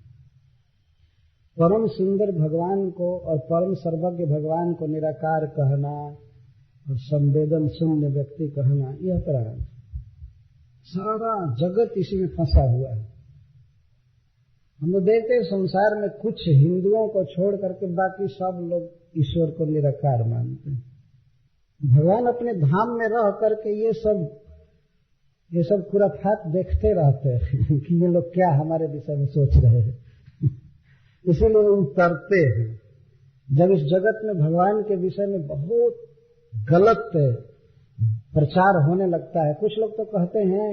परम सुंदर भगवान को और परम सर्वज्ञ भगवान को निराकार कहना और संवेदन शून्य व्यक्ति कहना, यह अपराध। सारा जगत इसी में फंसा हुआ है। हम लोग देखते हैं संसार में कुछ हिंदुओं को छोड़ करके बाकी सब लोग ईश्वर को निराकार मानते हैं। भगवान अपने धाम में रह करके ये सब खुराफात देखते रहते हैं कि ये लोग क्या हमारे विषय में सोच रहे हैं। इसीलिए उतरते हैं। जब इस जगत में भगवान के विषय में बहुत गलत प्रचार होने लगता है, कुछ लोग तो कहते हैं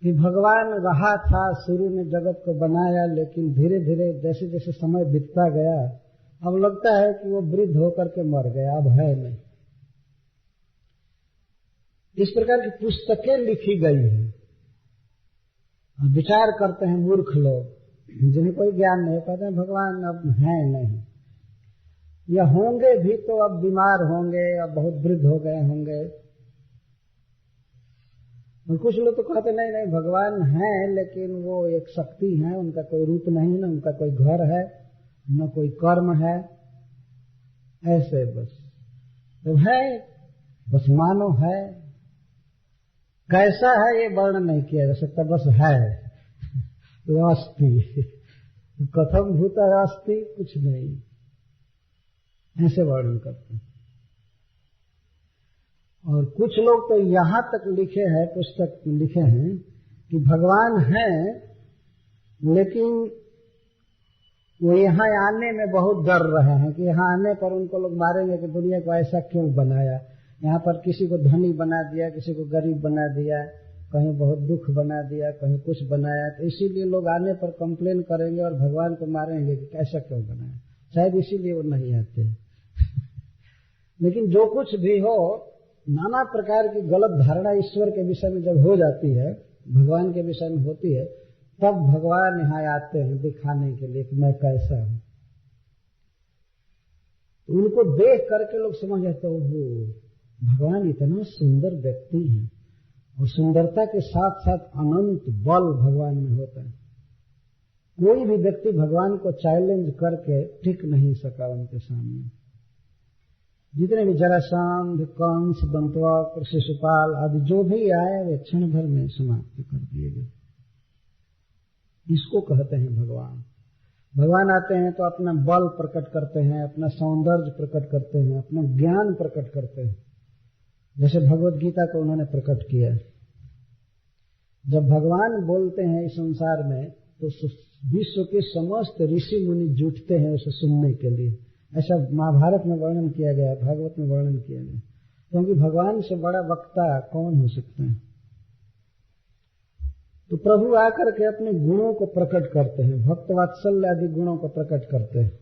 कि भगवान रहा था, शुरू में जगत को बनाया, लेकिन धीरे धीरे जैसे जैसे समय बीतता गया, अब लगता है कि वो वृद्ध होकर के मर गया, अब है नहीं। इस प्रकार की पुस्तकें लिखी गई हैं। विचार करते हैं मूर्ख लोग जिन्हें कोई ज्ञान नहीं, कहते हैं भगवान अब है नहीं, या होंगे भी तो अब बीमार होंगे, अब बहुत वृद्ध हो गए होंगे। और कुछ लोग तो कहते नहीं नहीं भगवान है, लेकिन वो एक शक्ति है, उनका कोई रूप नहीं, न उनका कोई घर है, न कोई कर्म है, ऐसे बस तो है, बस मानो है। कैसा है ये वर्णन नहीं किया जा सकता, बस है। अस्ति कथम भूत अस्ति, कुछ नहीं, ऐसे वर्णन करते हैं। और कुछ लोग तो यहाँ तक लिखे हैं, पुस्तक लिखे हैं कि भगवान है लेकिन वो यहाँ आने में बहुत डर रहे हैं कि यहाँ आने पर उनको लोग मारेंगे कि दुनिया को ऐसा क्यों बनाया, यहाँ पर किसी को धनी बना दिया, किसी को गरीब बना दिया, कहीं बहुत दुख बना दिया, कहीं कुछ बनाया। तो इसीलिए लोग आने पर कंप्लेन करेंगे और भगवान को मारेंगे कि कैसा क्यों बनाया, शायद इसीलिए वो नहीं आते। लेकिन जो कुछ भी हो, नाना प्रकार की गलत धारणा ईश्वर के विषय में जब हो जाती है, भगवान के विषय में होती है, तब भगवान यहाँ आते हैं दिखाने के लिए कि मैं कैसा हूं। तो उनको देख करके लोग समझ जाते हैं वो भगवान इतना सुंदर व्यक्ति है, और सुंदरता के साथ साथ अनंत बल भगवान में होता है। कोई भी व्यक्ति भगवान को चैलेंज करके टिक नहीं सका उनके सामने। जितने भी जरासंध, कंस, दंतवक्र, शिशुपाल आदि जो भी आए वे क्षण भर में समाप्त कर दिए गए। इसको कहते हैं भगवान। भगवान आते हैं तो अपना बल प्रकट करते हैं, अपना सौंदर्य प्रकट करते हैं, अपना ज्ञान प्रकट करते हैं, जैसे भगवत गीता को उन्होंने प्रकट किया। जब भगवान बोलते हैं इस संसार में तो विश्व के समस्त ऋषि मुनि जुटते हैं उसे सुनने के लिए। ऐसा महाभारत में वर्णन किया गया, भागवत में वर्णन किया गया, क्योंकि भगवान से बड़ा वक्ता कौन हो सकता है। तो प्रभु आकर के अपने गुणों को प्रकट करते हैं, भक्त वात्सल्य आदि गुणों को प्रकट करते हैं।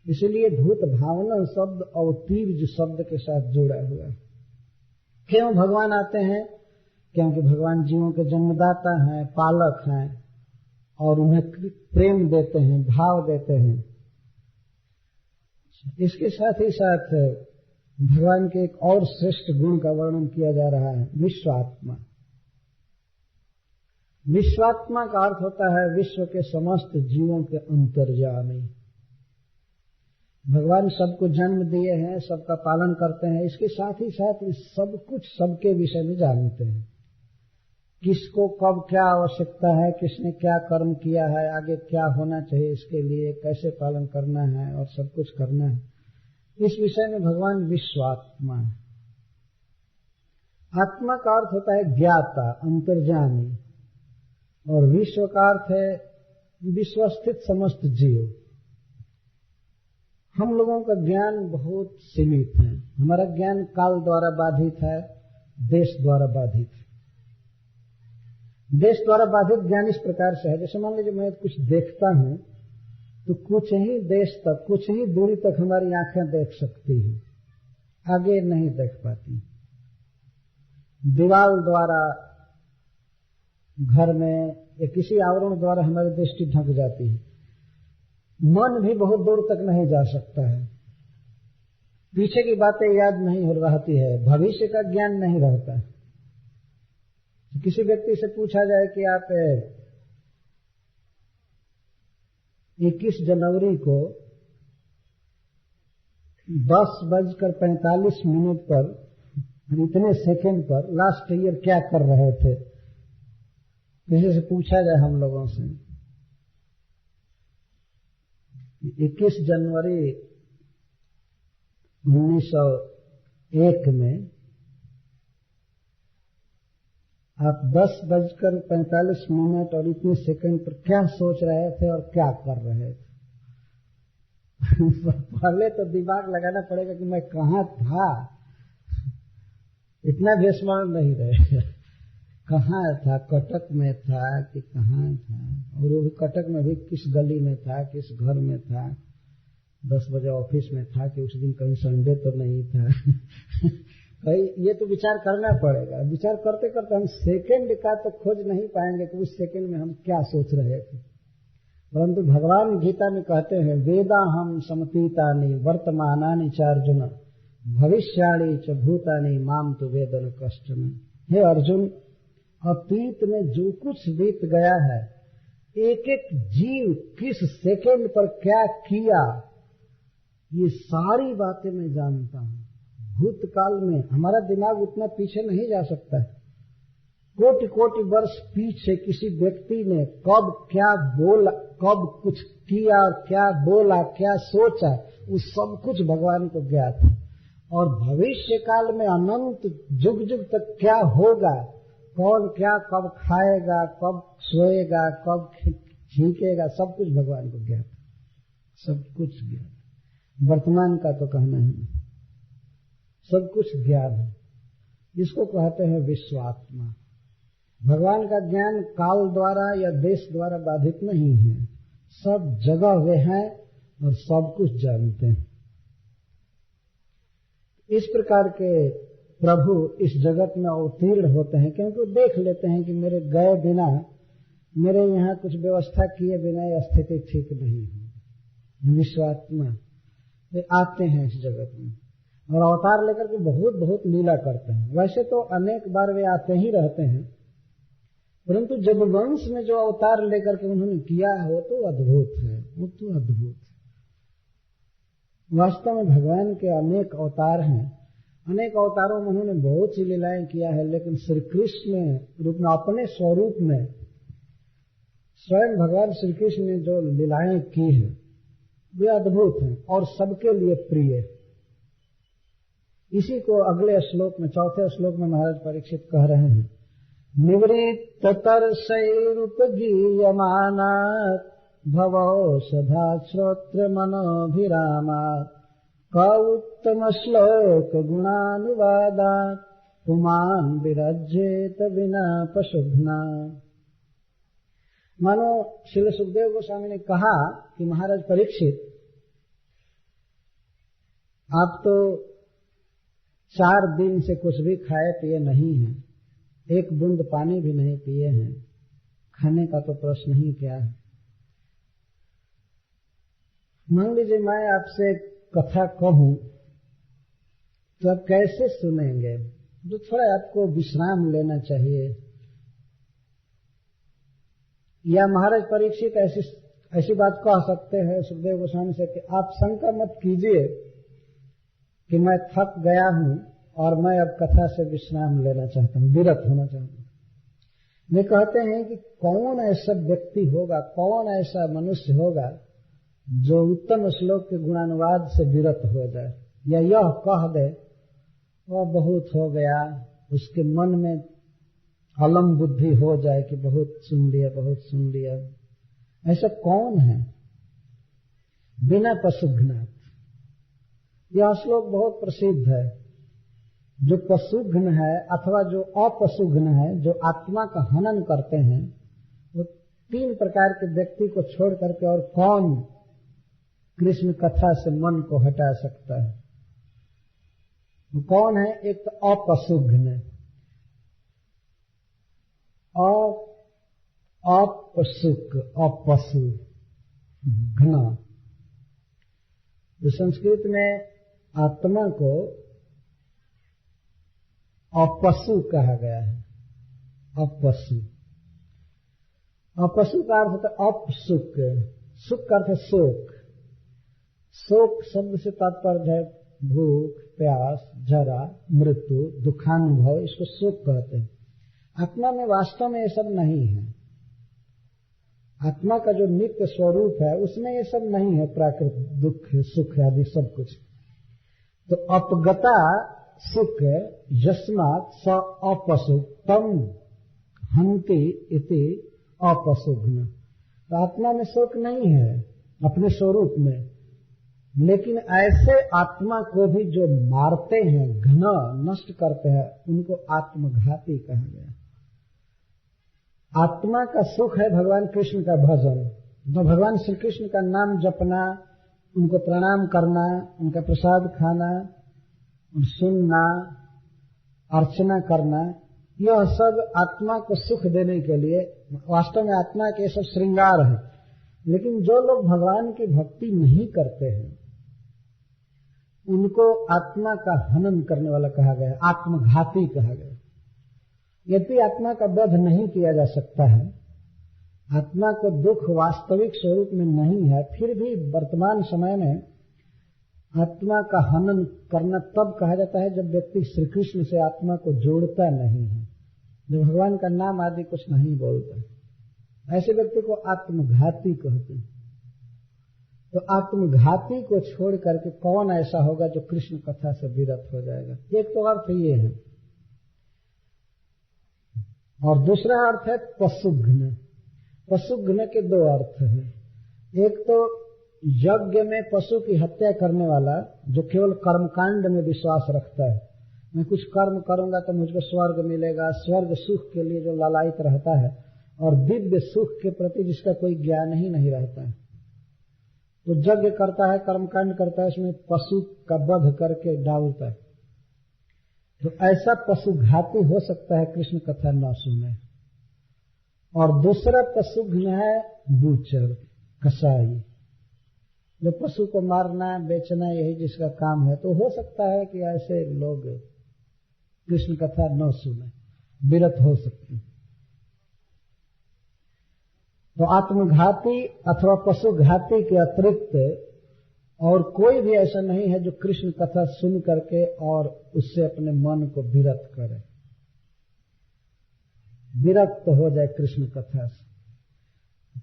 इसलिए भूत भावना शब्द और तीर्ज शब्द के साथ जुड़ा हुआ है। क्यों भगवान आते हैं? क्योंकि भगवान जीवों के जन्मदाता हैं, पालक हैं, और उन्हें प्रेम देते हैं, भाव देते हैं। इसके साथ ही साथ भगवान के एक और श्रेष्ठ गुण का वर्णन किया जा रहा है, विश्वात्मा। विश्वात्मा का अर्थ होता है विश्व के समस्त जीवों के अंतर्यामी। भगवान सबको जन्म दिए हैं, सबका पालन करते हैं, इसके साथ ही साथ सब कुछ सबके विषय में जानते हैं। किसको कब क्या आवश्यकता है, किसने क्या कर्म किया है, आगे क्या होना चाहिए, इसके लिए कैसे पालन करना है और सब कुछ करना है, इस विषय में भगवान विश्वात्मा है। आत्मा का अर्थ होता है ज्ञाता, अंतर्यामी, और विश्व का अर्थ है विश्वस्थित समस्त जीव। हम लोगों का ज्ञान बहुत सीमित है। हमारा ज्ञान काल द्वारा बाधित है, देश द्वारा बाधित है। देश द्वारा बाधित ज्ञान इस प्रकार से है, जैसे मान लीजिए मैं कुछ देखता हूं तो कुछ ही देश तक, कुछ ही दूरी तक हमारी आंखें देख सकती हैं, आगे नहीं देख पाती। दीवार द्वारा, घर में या किसी आवरण द्वारा हमारी दृष्टि ढक जाती है। मन भी बहुत दूर तक नहीं जा सकता है, पीछे की बातें याद नहीं हो रहती है, भविष्य का ज्ञान नहीं रहता है। किसी व्यक्ति से पूछा जाए कि आप 21 जनवरी को 10:45 पर इतने सेकंड पर लास्ट ईयर क्या कर रहे थे, किसी से पूछा जाए हम लोगों से। 21 जनवरी 1901 में आप 10:45 और इतने सेकंड पर क्या सोच रहे थे और क्या कर रहे थे? पहले तो दिमाग लगाना पड़ेगा कि मैं कहाँ था, इतना भी स्मरण नहीं रहेगा। कहाँ था, कटक में था कि कहाँ था, और वो भी कटक में भी किस गली में था, किस घर में था, 10 बजे ऑफिस में था कि उस दिन कहीं संडे तो नहीं था। कहीं ये तो विचार करना पड़ेगा। विचार करते करते हम सेकंड का तो खोज नहीं पाएंगे कि उस सेकंड में हम क्या सोच रहे थे। परंतु भगवान गीता में कहते हैं, वेदा हम समतीतानि वर्तमानानि चार्जुन भविष्याणि च भूतानि माम तु वेदन कष्टम। हे अर्जुन, अतीत में जो कुछ बीत गया है, एक एक जीव किस सेकंड पर क्या किया, ये सारी बातें मैं जानता हूं। भूतकाल में हमारा दिमाग उतना पीछे नहीं जा सकता है। कोटि कोटि वर्ष पीछे किसी व्यक्ति ने कब क्या बोला, कब कुछ किया, क्या बोला, क्या सोचा, वो सब कुछ भगवान को ज्ञात है। और भविष्य काल में अनंत जुग जुग तक क्या होगा, कौन क्या कब खाएगा, कब सोएगा, कब छींकेगा, सब कुछ भगवान को ज्ञात, सब कुछ ज्ञात। वर्तमान का तो कहना ही नहीं, सब कुछ ज्ञान है। इसको कहते हैं विश्वात्मा। भगवान का ज्ञान काल द्वारा या देश द्वारा बाधित नहीं है, सब जगह वे हैं और सब कुछ जानते हैं। इस प्रकार के प्रभु इस जगत में अवतीर्ण होते हैं, क्योंकि देख लेते हैं कि मेरे गए बिना, मेरे यहाँ कुछ व्यवस्था किए बिना यह स्थिति ठीक नहीं है। विश्वात्मा वे आते हैं इस जगत में और अवतार लेकर के बहुत बहुत लीला करते हैं। वैसे तो अनेक बार वे आते ही रहते हैं, परंतु जब वंश में जो अवतार लेकर के उन्होंने किया है वो तो अद्भुत है, वो तो अद्भुत है। वास्तव में भगवान के अनेक अवतार हैं, अनेक अवतारों में उन्होंने बहुत सी लीलाएं किया है, लेकिन श्री कृष्ण रूप में अपने स्वरूप में स्वयं भगवान श्री कृष्ण ने जो लीलाएं की हैं वे अद्भुत हैं और सबके लिए प्रिय। इसी को अगले श्लोक में, चौथे श्लोक में महाराज परीक्षित कह रहे हैं, निवृत्त तरसैरुपगीयमानात् भवौषधा श्रोत्र मनोभिरामात् क उत्तम श्लोक गुणानुवादात् पुमान् विरज्येत विना पशुघ्ना। मानो श्री सुखदेव गोस्वामी ने कहा कि महाराज परीक्षित, आप तो 4 दिन से कुछ भी खाए पिए नहीं हैं, एक बूंद पानी भी नहीं पिए हैं, खाने का तो प्रश्न ही क्या है। मान लीजिए मैं आपसे कथा कहूं तो आप कैसे सुनेंगे? तो थोड़ा आपको विश्राम लेना चाहिए। या महाराज परीक्षित ऐसी बात कह सकते हैं सुखदेव गोस्वामी से कि आप शंका मत कीजिए कि मैं थक गया हूं और मैं अब कथा से विश्राम लेना चाहता हूं, विरत होना चाहता हूं। वे कहते हैं कि कौन ऐसा व्यक्ति होगा, कौन ऐसा मनुष्य होगा जो उत्तम श्लोक के गुणानुवाद से विरत हो जाए या यह कह दे वह बहुत हो गया, उसके मन में अलम बुद्धि हो जाए कि बहुत सुन लिया, बहुत सुन लिया। ऐसा कौन है बिना पशुघ्नात्? यह श्लोक बहुत प्रसिद्ध है। जो पशुघ्न है अथवा जो अपशुघ्न है, जो आत्मा का हनन करते हैं, वो 3 प्रकार के व्यक्ति को छोड़ करके और कौन कृष्ण कथा से मन को हटा सकता है? वो कौन है? एक तो अपशुघ्न, अपशुक, अपशु घ्न। जो संस्कृत में आत्मा को अपशु कहा गया है, अपशु। अपशु का अर्थ होता है अपसुख, सुख का अर्थ है शोक। शोक शब्द से तात्पर्य है भूख, प्यास, जरा, मृत्यु, दुखानुभव, इसको शोक कहते हैं। आत्मा में वास्तव में ये सब नहीं है। आत्मा का जो नित्य स्वरूप है उसमें ये सब नहीं है, प्राकृतिक दुख सुख आदि सब कुछ। तो अपगता सुख यस्मात् स अपशुक तम हन्ति इति अपशुघ्न। तो आत्मा में शोक नहीं है अपने स्वरूप में, लेकिन ऐसे आत्मा को भी जो मारते हैं, घृणा नष्ट करते हैं, उनको आत्मघाती कहा गया। आत्मा का सुख है भगवान कृष्ण का भजन, तो भगवान श्री कृष्ण का नाम जपना, उनको प्रणाम करना, उनका प्रसाद खाना, सुनना, अर्चना करना, यह सब आत्मा को सुख देने के लिए वास्तव में आत्मा के सब श्रृंगार है। लेकिन जो लोग भगवान की भक्ति नहीं करते हैं उनको आत्मा का हनन करने वाला कहा गया, आत्मघाती कहा गया। यदि आत्मा का वध नहीं किया जा सकता है, आत्मा को दुख वास्तविक स्वरूप में नहीं है, फिर भी वर्तमान समय में आत्मा का हनन करना तब कहा जाता है जब व्यक्ति श्री कृष्ण से आत्मा को जोड़ता नहीं है, जब भगवान का नाम आदि कुछ नहीं बोलता। ऐसे व्यक्ति को आत्मघाती कहते हैं। तो आत्मघाती को छोड़ करके कौन ऐसा होगा जो कृष्ण कथा से विरत हो जाएगा? एक तो अर्थ ये है, और दूसरा अर्थ है पशुघ्न। पशुघ्न के दो अर्थ हैं। एक तो यज्ञ में पशु की हत्या करने वाला जो केवल कर्मकांड में विश्वास रखता है, मैं कुछ कर्म करूंगा तो मुझको स्वर्ग मिलेगा, स्वर्ग सुख के लिए जो लालायित रहता है, और दिव्य सुख के प्रति जिसका कोई ज्ञान ही नहीं रहता है, तो यज्ञ करता है, कर्मकांड करता है, उसमें पशु का वध करके डालता है। तो ऐसा पशुघाती हो सकता है कृष्ण कथा न सुने। और दूसरा पशुघ्न है बूचर, कसाई, जो पशु को मारना बेचना यही जिसका काम है। तो हो सकता है कि ऐसे लोग कृष्ण कथा न सुने, विरत हो सकते हैं। तो आत्मघाती अथवा पशुघाती के अतिरिक्त और कोई भी ऐसा नहीं है जो कृष्ण कथा सुन करके और उससे अपने मन को विरत करे, विरक्त हो जाए कृष्ण कथा से।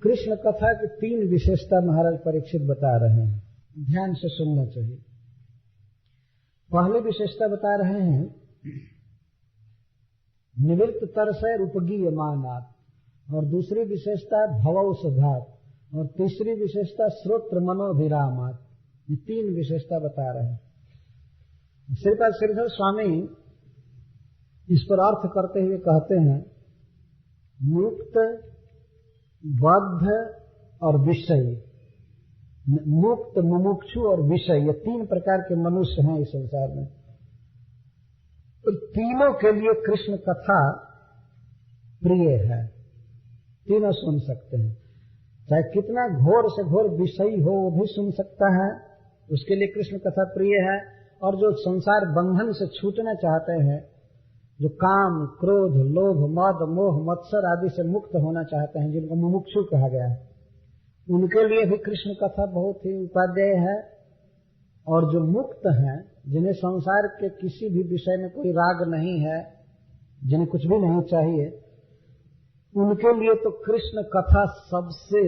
कृष्ण कथा की 3 विशेषता महाराज परीक्षित बता रहे हैं, ध्यान से सुनना चाहिए। पहली विशेषता बता रहे हैं निवृत्त तरसै उपगीयमानात्, और दूसरी विशेषता भवौषधात्, और तीसरी विशेषता श्रोत्र मनोभिरामात्। ये 3 विशेषता बता रहे हैं। श्रीपाद श्रीधर स्वामी इस पर अर्थ करते हुए कहते हैं मुक्त, बद्ध और विषयी। मुक्त, मुमुक्षु और विषय, ये 3 प्रकार के मनुष्य हैं इस संसार में। तो तीनों के लिए कृष्ण कथा प्रिय है, तीनों सुन सकते हैं। चाहे कितना घोर से घोर विषयी हो वो भी सुन सकता है, उसके लिए कृष्ण कथा प्रिय है। और जो संसार बंधन से छूटना चाहते हैं, जो काम, क्रोध, लोभ, मद, मोह, मत्सर आदि से मुक्त होना चाहते हैं, जिनको मुमुक्षु कहा गया है, उनके लिए भी कृष्ण कथा बहुत ही उपादेय है। और जो मुक्त हैं, जिन्हें संसार के किसी भी विषय में कोई राग नहीं है, जिन्हें कुछ भी नहीं चाहिए, उनके लिए तो कृष्ण कथा सबसे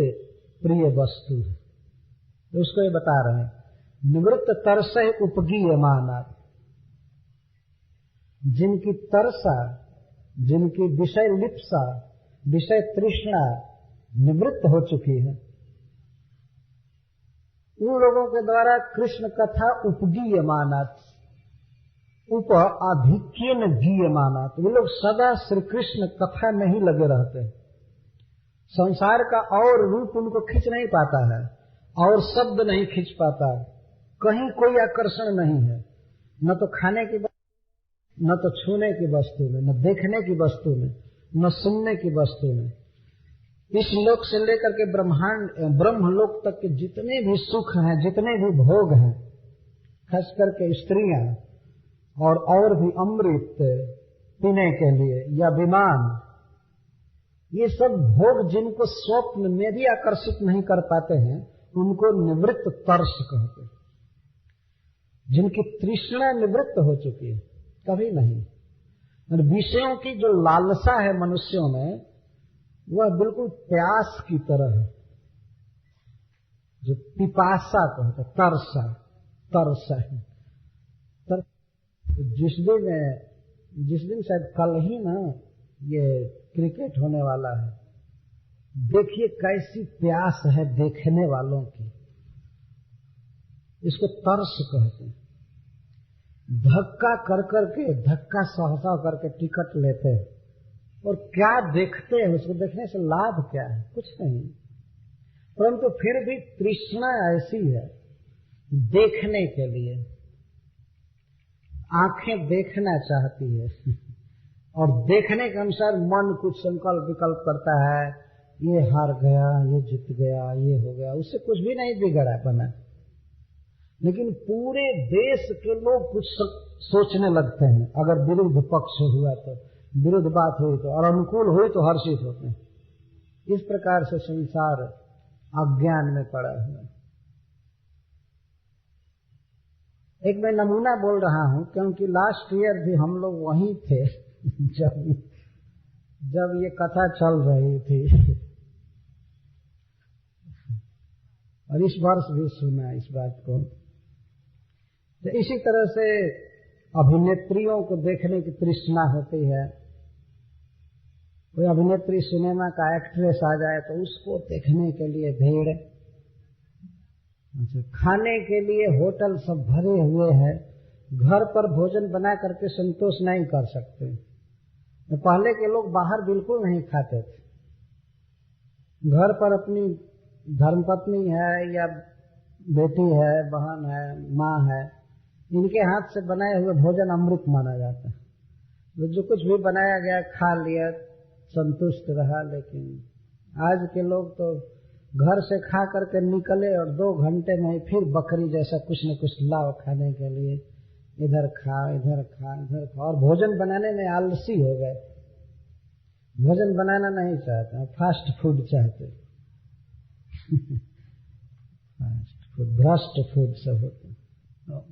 प्रिय वस्तु है। तो उसको ये बता रहे हैं निवृत्त तरसै उपगीयमानात्, जिनकी तरसा, जिनकी विषय लिप्सा, विषय तृष्णा निवृत्त हो चुकी है, उन लोगों के द्वारा कृष्ण कथा उपगीयमानात्, उप आधिक्येन गीयमानात्, वे लोग सदा श्री कृष्ण कथा में ही लगे रहते हैं। संसार का और रूप उनको खींच नहीं पाता है, और शब्द नहीं खींच पाता, कहीं कोई आकर्षण नहीं है, न तो खाने की, न तो छूने की वस्तु में, न देखने की वस्तु में, न सुनने की वस्तु में। इस लोक से लेकर के ब्रह्मलोक तक के जितने भी सुख हैं, जितने भी भोग हैं, खास करके स्त्रियां और भी अमृत पीने के लिए या विमान, ये सब भोग जिनको स्वप्न में भी आकर्षित नहीं कर पाते हैं, उनको निवृत्त तरस कहते हैं। जिनकी तृष्णा निवृत्त हो चुकी है, कभी नहीं। और विषयों की जो लालसा है मनुष्यों में, वह बिल्कुल प्यास की तरह है, जो पिपासा कहते, तरसा, तरसा है। जिस दिन शायद कल ही ना ये क्रिकेट होने वाला है, देखिए कैसी प्यास है देखने वालों की, इसको तरस कहते हैं। धक्का कर करके, धक्का सहसा करके टिकट लेते हैं, और क्या देखते हैं, उसको देखने से लाभ क्या है, कुछ नहीं। परंतु फिर भी तृष्णा ऐसी है देखने के लिए, आंखें देखना चाहती है, और देखने के अनुसार मन कुछ संकल्प विकल्प करता है, ये हार गया, ये जीत गया, ये हो गया, उससे कुछ भी नहीं बिगड़ा बना। लेकिन पूरे देश के लोग कुछ सोचने लगते हैं, अगर विरुद्ध पक्ष हुआ तो, विरुद्ध बात हुई तो, और अनुकूल हुई तो हर्षित होते हैं। इस प्रकार से संसार अज्ञान में पड़ा हुआ है। एक मैं नमूना बोल रहा हूं, क्योंकि लास्ट ईयर भी हम लोग वहीं थे जब ये कथा चल रही थी, और इस वर्ष भी सुना इस बात को। तो इसी तरह से अभिनेत्रियों को देखने की तृष्णा होती है, कोई अभिनेत्री सिनेमा का एक्ट्रेस आ जाए तो उसको देखने के लिए भीड़। अच्छा, खाने के लिए होटल सब भरे हुए हैं, घर पर भोजन बना करके संतोष नहीं कर सकते। तो पहले के लोग बाहर बिल्कुल नहीं खाते थे, घर पर अपनी धर्मपत्नी है या बेटी है, बहन है, माँ है, इनके हाथ से बनाए हुए भोजन अमृत माना जाता है। तो जो कुछ भी बनाया गया खा लिया, संतुष्ट रहा। लेकिन आज के लोग तो घर से खा करके निकले और 2 घंटे में ही फिर बकरी जैसा कुछ न कुछ लाओ खाने के लिए, इधर खा इधर खा इधर खा, और भोजन बनाने में आलसी हो गए। भोजन बनाना नहीं चाहते, फास्ट फूड चाहते। फास्ट फूड, भ्रष्ट फूड सब होते हैं।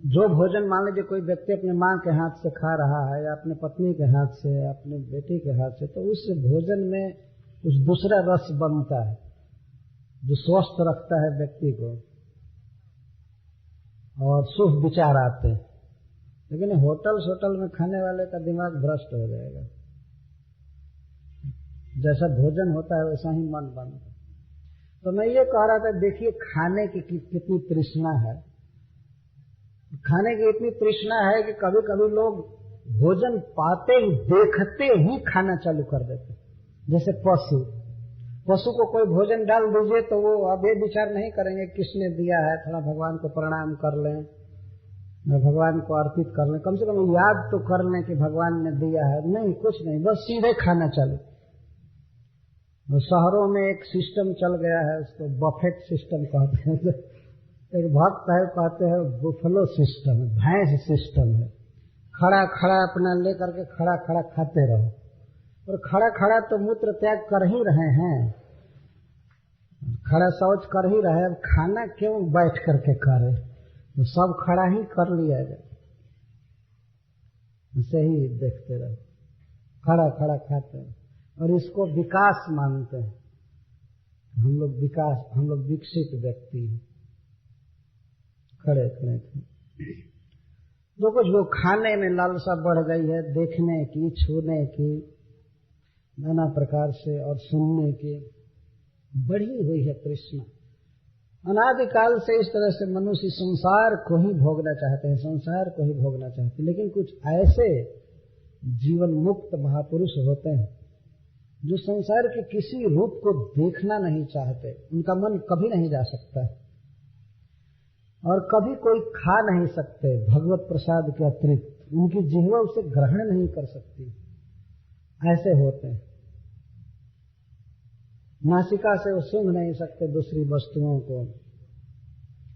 जो भोजन मान लीजिए कोई व्यक्ति अपने माँ के हाथ से खा रहा है या अपने पत्नी के हाथ से या अपने बेटी के हाथ से, तो उस भोजन में कुछ दूसरा रस बनता है जो स्वस्थ रखता है व्यक्ति को और शुभ विचार आते हैं। लेकिन होटल में खाने वाले का दिमाग भ्रष्ट हो जाएगा। जैसा भोजन होता है वैसा ही मन बनता है। तो मैं ये कह रहा था, देखिए खाने की कितनी तृष्णा है। खाने की इतनी तृष्णा है कि कभी कभी लोग भोजन पाते ही, देखते ही खाना चालू कर देते। जैसे पशु को कोई भोजन डाल दीजिए तो वो अब ये विचार नहीं करेंगे किसने दिया है, थोड़ा भगवान को प्रणाम कर लें, भगवान को अर्पित कर लें, कम से कम याद तो कर लें कि भगवान ने दिया है। नहीं, कुछ नहीं, बस सीधे खाना चालू। शहरों में एक सिस्टम चल गया है, उसको बफेट सिस्टम कहते हैं। एक भक्त है, कहते हैं बुफलो सिस्टम, भैंस सिस्टम है। खड़ा खड़ा अपना लेकर के खड़ा खड़ा खाते रहो, और खड़ा खड़ा तो मूत्र त्याग कर ही रहे हैं, खड़ा शौच कर ही रहे, अब खाना क्यों बैठ करके करे, तो सब खड़ा ही कर लिया जाए। ऐसे ही देखते रहो, खड़ा खड़ा खाते हैं और इसको विकास मानते हैं। हम लोग विकसित व्यक्ति हैं, खड़े खड़े थे। जो कुछ वो खाने में लालसा बढ़ गई है, देखने की, छूने की, नाना प्रकार से, और सुनने की बढ़ी हुई है तृष्णा। अनादिकाल से इस तरह से मनुष्य संसार को ही भोगना चाहते हैं, संसार को ही भोगना चाहते हैं। लेकिन कुछ ऐसे जीवन मुक्त महापुरुष होते हैं जो संसार के किसी रूप को देखना नहीं चाहते, उनका मन कभी नहीं जा सकता है और कभी कोई खा नहीं सकते भगवत प्रसाद के अतिरिक्त, उनकी जिह्वा उसे ग्रहण नहीं कर सकती। ऐसे होते हैं, नासिका से वो सूंघ नहीं सकते दूसरी वस्तुओं को,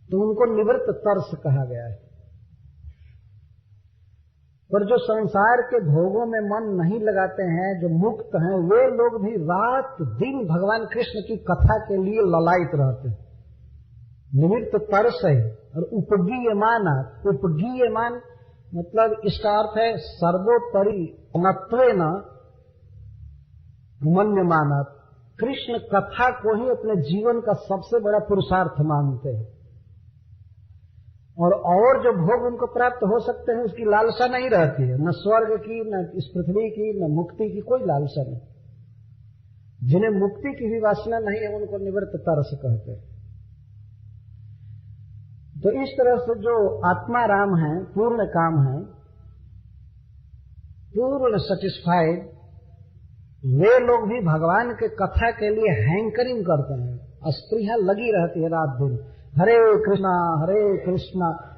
तो उनको निवृत्त तरस कहा गया है। पर जो संसार के भोगों में मन नहीं लगाते हैं, जो मुक्त हैं, वे लोग भी रात दिन भगवान कृष्ण की कथा के लिए ललायित रहते हैं। निवृत्त तरस है। और उपगीयमान, उपगीयमान मतलब इसका अर्थ है सर्वोपरि मत्वेन मन्यमाना। कृष्ण कथा को ही अपने जीवन का सबसे बड़ा पुरुषार्थ मानते हैं और जो भोग उनको प्राप्त हो सकते हैं उसकी लालसा नहीं रहती है, न स्वर्ग की, न इस पृथ्वी की, न मुक्ति की कोई लालसा नहीं। जिन्हें मुक्ति की भी वासना नहीं है उनको निवृत्त तरस कहते हैं। तो इस तरह से जो आत्माराम है, पूर्ण काम है, पूर्ण सेटिस्फाइड, वे लोग भी भगवान के कथा के लिए हैंकरिंग करते हैं। स्पृहा लगी रहती है रात दिन, हरे कृष्णा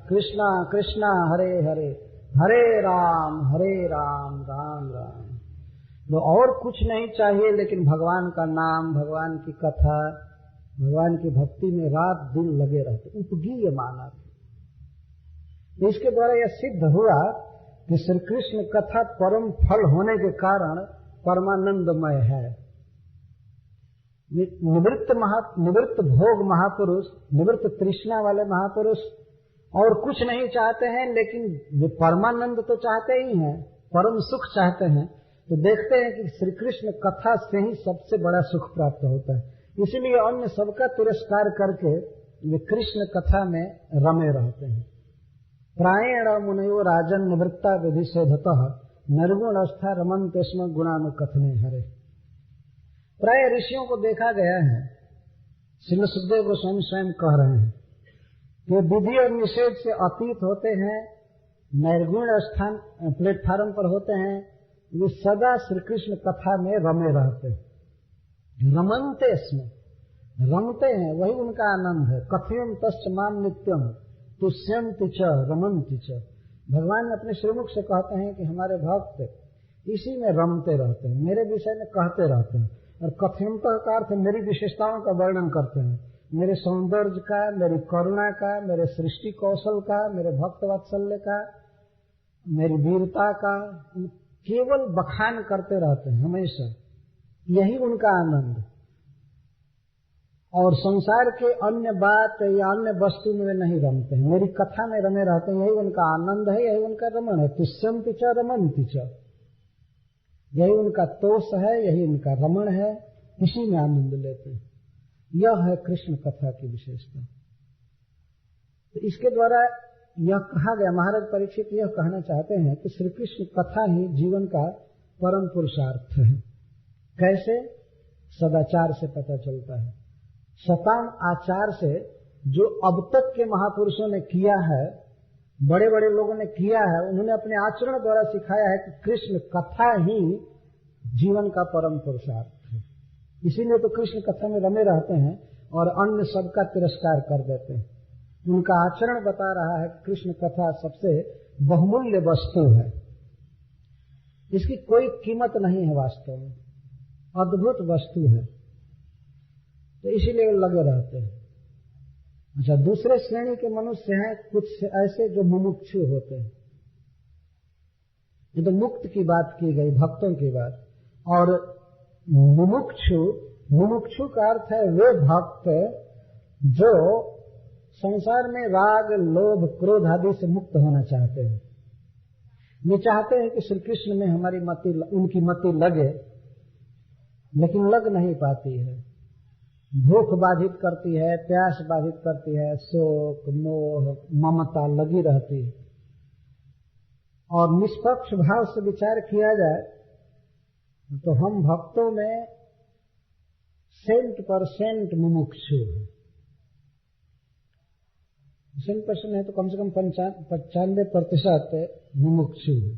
कृष्णा कृष्णा हरे हरे, हरे राम राम राम। तो और कुछ नहीं चाहिए लेकिन भगवान का नाम, भगवान की कथा, भगवान की भक्ति में रात दिन लगे रहते। उपगीय माना। इसके द्वारा यह सिद्ध हुआ कि श्री कृष्ण कथा परम फल होने के कारण परमानंदमय है। निवृत्त भोग महापुरुष, निवृत्त तृष्णा वाले महापुरुष और कुछ नहीं चाहते हैं, लेकिन वे परमानंद तो चाहते ही हैं, परम सुख चाहते हैं। तो देखते हैं कि श्री कृष्ण कथा से ही सबसे बड़ा सुख प्राप्त होता है। इसीलिए अन्य सबका तिरस्कार करके वे कृष्ण कथा में रमे रहते हैं। प्रायेण मुनयो राजन निवृत्ता विधिशोधतः निर्गुण अवस्था रमन्ते स्म गुणानुकथने हरे। प्राय ऋषियों को देखा गया है, श्रील सुखदेव गोस्वामी स्वयं कह रहे हैं कि विधि और निषेध से अतीत होते हैं, निर्गुण स्थान प्लेटफार्म पर होते हैं, वे सदा श्री कृष्ण कथा में रमे रहते हैं, रमनते इसमें रमते हैं, वही उनका आनंद है। कथयम तस्य माम नित्यम तुष्यन्ति च रमन्ति च। भगवान अपने श्रीमुख से कहते हैं कि हमारे भक्त इसी में रमते रहते हैं, मेरे विषय में कहते रहते हैं। और कथयंतः का अर्थ मेरी विशेषताओं का वर्णन करते हैं, मेरे सौंदर्य का, मेरी करुणा का, मेरे सृष्टि कौशल का, मेरे भक्त वात्सल्य का, मेरी वीरता का, केवल बखान करते रहते हैं हमेशा। यही उनका आनंद। और संसार के अन्य बात या अन्य वस्तु में वे नहीं रमते हैं, मेरी कथा में रमे रहते हैं। यही उनका आनंद है, यही उनका रमण है। तुष्यन्ति च रमन्ति च, यही उनका तोष है, यही उनका रमण है, इसी में आनंद लेते हैं। यह है कृष्ण कथा की विशेषता। तो इसके द्वारा यह कहा गया, महाराज परीक्षित यह कहना चाहते हैं कि श्री कृष्ण कथा ही जीवन का परम पुरुषार्थ है। कैसे? सदाचार से पता चलता है, सताम आचार से। जो अब तक के महापुरुषों ने किया है, बड़े बड़े लोगों ने किया है, उन्होंने अपने आचरण द्वारा सिखाया है कि कृष्ण कथा ही जीवन का परम पुरुषार्थ है। इसीलिए तो कृष्ण कथा में रमे रहते हैं और अन्य सबका तिरस्कार कर देते हैं। उनका आचरण बता रहा है कि कृष्ण कथा सबसे बहुमूल्य वस्तु है, इसकी कोई कीमत नहीं है, वास्तव में अद्भुत वस्तु है। तो इसीलिए लगे रहते हैं। अच्छा, दूसरे श्रेणी के मनुष्य हैं कुछ ऐसे जो मुमुक्षु होते हैं। ये तो मुक्त की बात की गई, भक्तों की बात। और मुमुक्षु का अर्थ है वे भक्त जो संसार में राग, लोभ, क्रोध आदि से मुक्त होना चाहते हैं। वे चाहते हैं कि श्री कृष्ण में हमारी मति, उनकी मति लगे, लेकिन लग नहीं पाती है। भूख बाधित करती है, प्यास बाधित करती है, शोक, मोह, ममता लगी रहती है। और निष्पक्ष भाव से विचार किया जाए तो हम भक्तों में 100% मुमुक्षु है। 100% है तो कम से कम 95% मुमुक्षु है।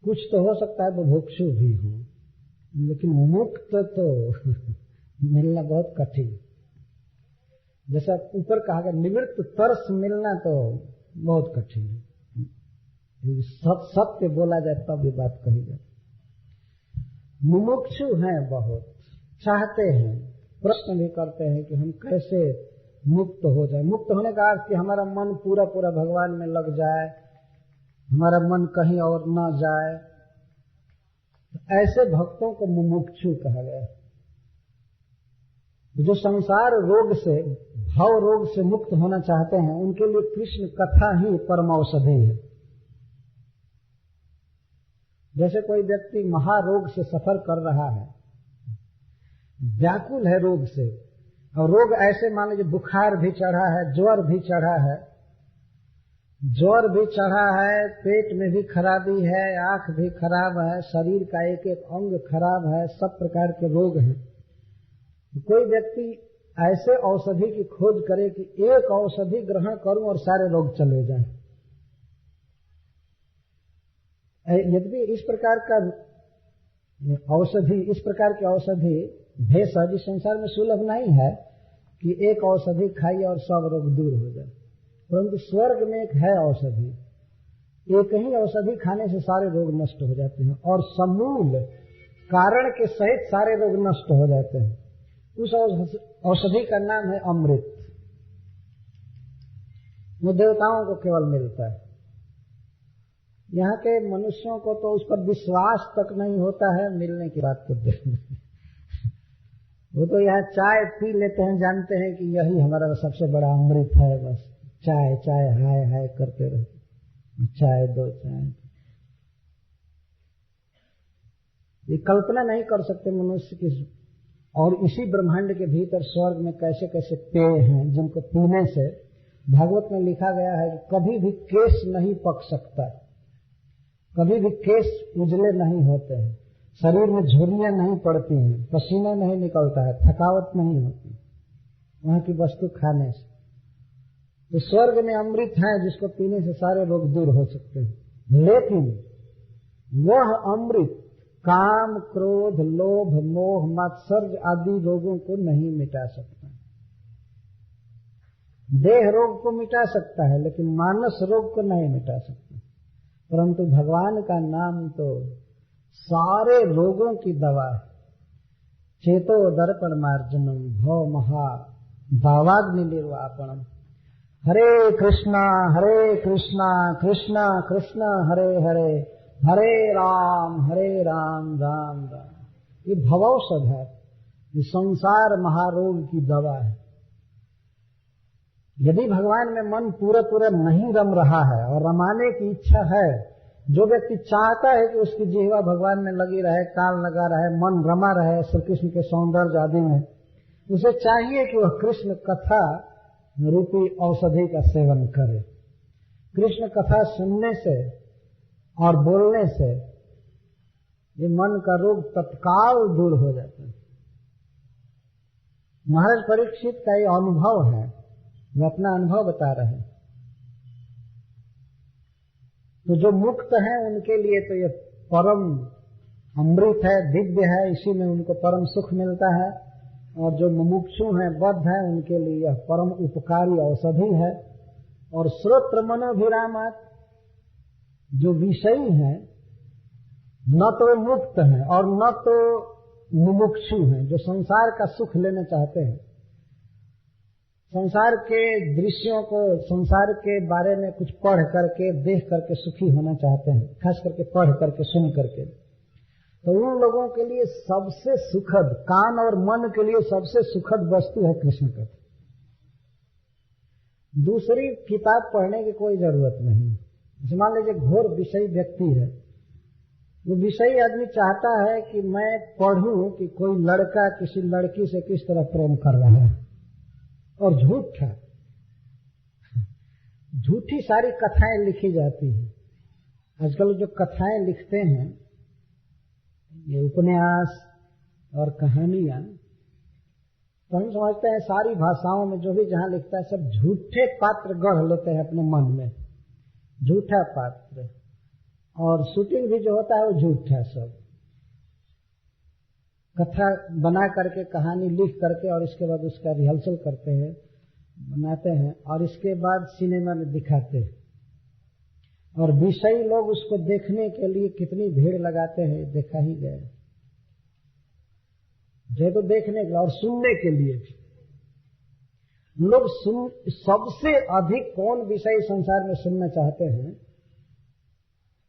कुछ तो हो सकता है वो भुक्षु भी हो, लेकिन मुक्त तो मिलना बहुत कठिन। जैसा ऊपर कहा गया, निवृत्त तरस मिलना तो बहुत कठिन है। सत्य बोला जाए तब ये बात कही जाए। मुमुक्षु हैं, बहुत चाहते हैं, प्रश्न भी करते हैं कि हम कैसे मुक्त हो जाए। मुक्त होने का अर्थ कि हमारा मन पूरा पूरा भगवान में लग जाए, हमारा मन कहीं और न जाए। ऐसे भक्तों को मुमुक्षु कहा गया। जो संसार रोग से, भव रोग से मुक्त होना चाहते हैं, उनके लिए कृष्ण कथा ही परम औषधि है। जैसे कोई व्यक्ति महारोग से सफर कर रहा है, व्याकुल है रोग से, और रोग ऐसे मान लीजिए बुखार भी चढ़ा है, ज्वर भी चढ़ा है, ज्वर भी चढ़ा है, पेट में भी खराबी है, आंख भी खराब है, शरीर का एक एक अंग खराब है, सब प्रकार के रोग हैं। कोई व्यक्ति ऐसे औषधि की खोज करे कि एक औषधि ग्रहण करूं और सारे रोग चले जाएं। यद्यपि इस प्रकार का औषधि, इस प्रकार की औषधि भेषज इस संसार में सुलभ नहीं है कि एक औषधि खाइए और सब रोग दूर हो जाए। परंतु स्वर्ग में एक है औषधि, एक ही औषधि खाने से सारे रोग नष्ट हो जाते हैं और समूल कारण के सहित सारे रोग नष्ट हो जाते हैं। उस औषधि का नाम है अमृत। वो देवताओं को केवल मिलता है, यहाँ के मनुष्यों को तो उस पर विश्वास तक नहीं होता है। मिलने की बात करते हैं, वो तो यहाँ चाय पी लेते हैं, जानते हैं कि यही हमारा सबसे बड़ा अमृत है। बस चाय चाय हाय हाय करते रहते, चाय दो चाय। ये कल्पना नहीं कर सकते मनुष्य की। और इसी ब्रह्मांड के भीतर स्वर्ग में कैसे कैसे पेय हैं जिनको पीने से भागवत में लिखा गया है कि कभी भी केश नहीं पक सकता, कभी भी केश उजले नहीं होते हैं, शरीर में झुर्रियां नहीं पड़ती हैं, पसीना नहीं निकलता है, थकावट नहीं होती वहां की वस्तु खाने से। तो स्वर्ग में अमृत है जिसको पीने से सारे रोग दूर हो सकते हैं, लेकिन वह अमृत काम, क्रोध, लोभ, मोह, मात्सर्य आदि रोगों को नहीं मिटा सकता। देह रोग को मिटा सकता है लेकिन मानस रोग को नहीं मिटा सकता। परंतु भगवान का नाम तो सारे रोगों की दवा है। चेतो दर्पण मार्जनम भव महा भावाग्नि निर्वापणम। हरे कृष्णा कृष्णा कृष्ण हरे हरे, हरे राम राम राम। ये भवौषध है, ये संसार महारोग की दवा है। यदि भगवान में मन पूरा नहीं रम रहा है और रमाने की इच्छा है, जो व्यक्ति चाहता है कि उसकी जिह्वा भगवान में लगी रहे, कान लगा रहे, मन रमा रहे श्री कृष्ण के सौंदर्य आदि में, उसे चाहिए कि वह कृष्ण कथा रूपी औषधि का सेवन करे। कृष्ण कथा सुनने से और बोलने से ये मन का रोग तत्काल दूर हो जाता है। महाराज परीक्षित का ये अनुभव है, वे अपना अनुभव बता रहे हैं। तो जो मुक्त हैं उनके लिए तो ये परम अमृत है, दिव्य है, इसी में उनको परम सुख मिलता है। और जो मुमुक्षु हैं, बद्ध हैं, उनके लिए यह परम उपकारी औषधि है। और श्रोत्र मनोभिरामात्, जो विषयी हैं, न तो मुक्त हैं और न तो मुमुक्षु हैं, जो संसार का सुख लेना चाहते हैं, संसार के दृश्यों को, संसार के बारे में कुछ पढ़ करके, देख करके सुखी होना चाहते हैं, खास करके पढ़ करके, सुन करके। तो उन लोगों के लिए सबसे सुखद, कान और मन के लिए सबसे सुखद वस्तु है कृष्ण कथा। दूसरी किताब पढ़ने की कोई जरूरत नहीं। मान लीजिए घोर विषयी व्यक्ति है, वो विषयी आदमी चाहता है कि मैं पढ़ूं कि कोई लड़का किसी लड़की से किस तरह प्रेम कर रहा है, और झूठा, झूठी सारी कथाएं लिखी जाती हैं। आजकल जो कथाएं लिखते हैं, ये उपन्यास और कहानियां, तो हम समझते हैं सारी भाषाओं में जो भी जहां लिखता है सब झूठे पात्र गढ़ लेते हैं अपने मन में, झूठा पात्र। और शूटिंग भी जो होता है वो झूठा, सब कथा बना करके, कहानी लिख करके, और इसके बाद उसका रिहर्सल करते हैं, बनाते हैं, और इसके बाद सिनेमा में दिखाते हैं। और विषयी लोग उसको देखने के लिए कितनी भीड़ लगाते हैं, देखा ही गया। जो तो देखने के लिए और सुनने के लिए भी लोग सबसे अधिक कौन विषय संसार में सुनना चाहते हैं,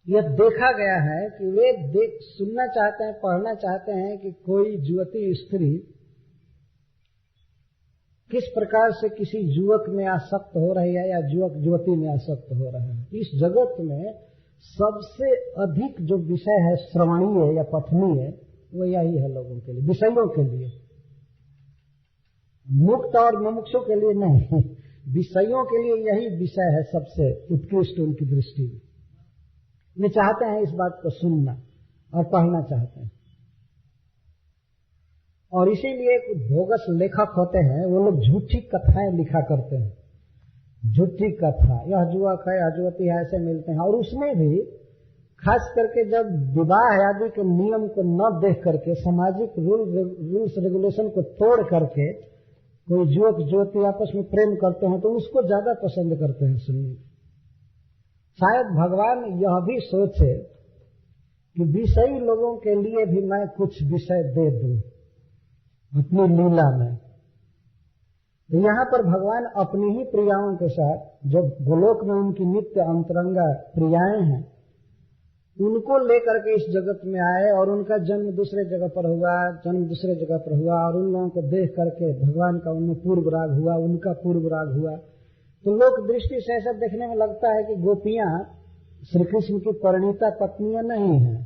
यह देखा गया है कि वे सुनना चाहते हैं, पढ़ना चाहते हैं कि कोई युवती स्त्री किस प्रकार से किसी युवक में आसक्त हो रही है या युवक युवती में आसक्त हो रहा है। इस जगत में सबसे अधिक जो विषय है श्रवणीय या पठनीय, वो यही है लोगों के लिए, विषयों के लिए। मुक्त और मुमुक्षु के लिए नहीं, विषयों के लिए यही विषय है सबसे उत्कृष्ट उनकी दृष्टि में। वे चाहते हैं इस बात को सुनना और पढ़ना चाहते हैं। और इसीलिए बोगस लेखक होते हैं, वो लोग झूठी कथाएं लिखा करते हैं। झूठी कथा, यह युवक है, यह युवती है, ऐसे मिलते हैं। और उसमें भी खास करके जब विवाह आदि के नियम को न देख करके, सामाजिक रूल्स रेगुलेशन को तोड़ करके कोई युवक युवती आपस में प्रेम करते हैं, तो उसको ज्यादा पसंद करते हैं सुनने। शायद भगवान यह भी सोचे कि विषयी लोगों के लिए भी मैं कुछ विषय दे दूं अपनी लीला में। तो यहाँ पर भगवान अपनी ही प्रियाओं के साथ, जो गोलोक में उनकी नित्य अंतरंगा प्रियाएं हैं, उनको लेकर के इस जगत में आए। और उनका जन्म दूसरे जगह पर हुआ, जन्म दूसरे जगह पर हुआ, और उन लोगों को देख करके भगवान का उनमें पूर्व राग हुआ, उनका पूर्व राग हुआ। तो लोक दृष्टि से ऐसा देखने में लगता है कि गोपियां श्री कृष्ण की परिणीता पत्नियां नहीं हैं।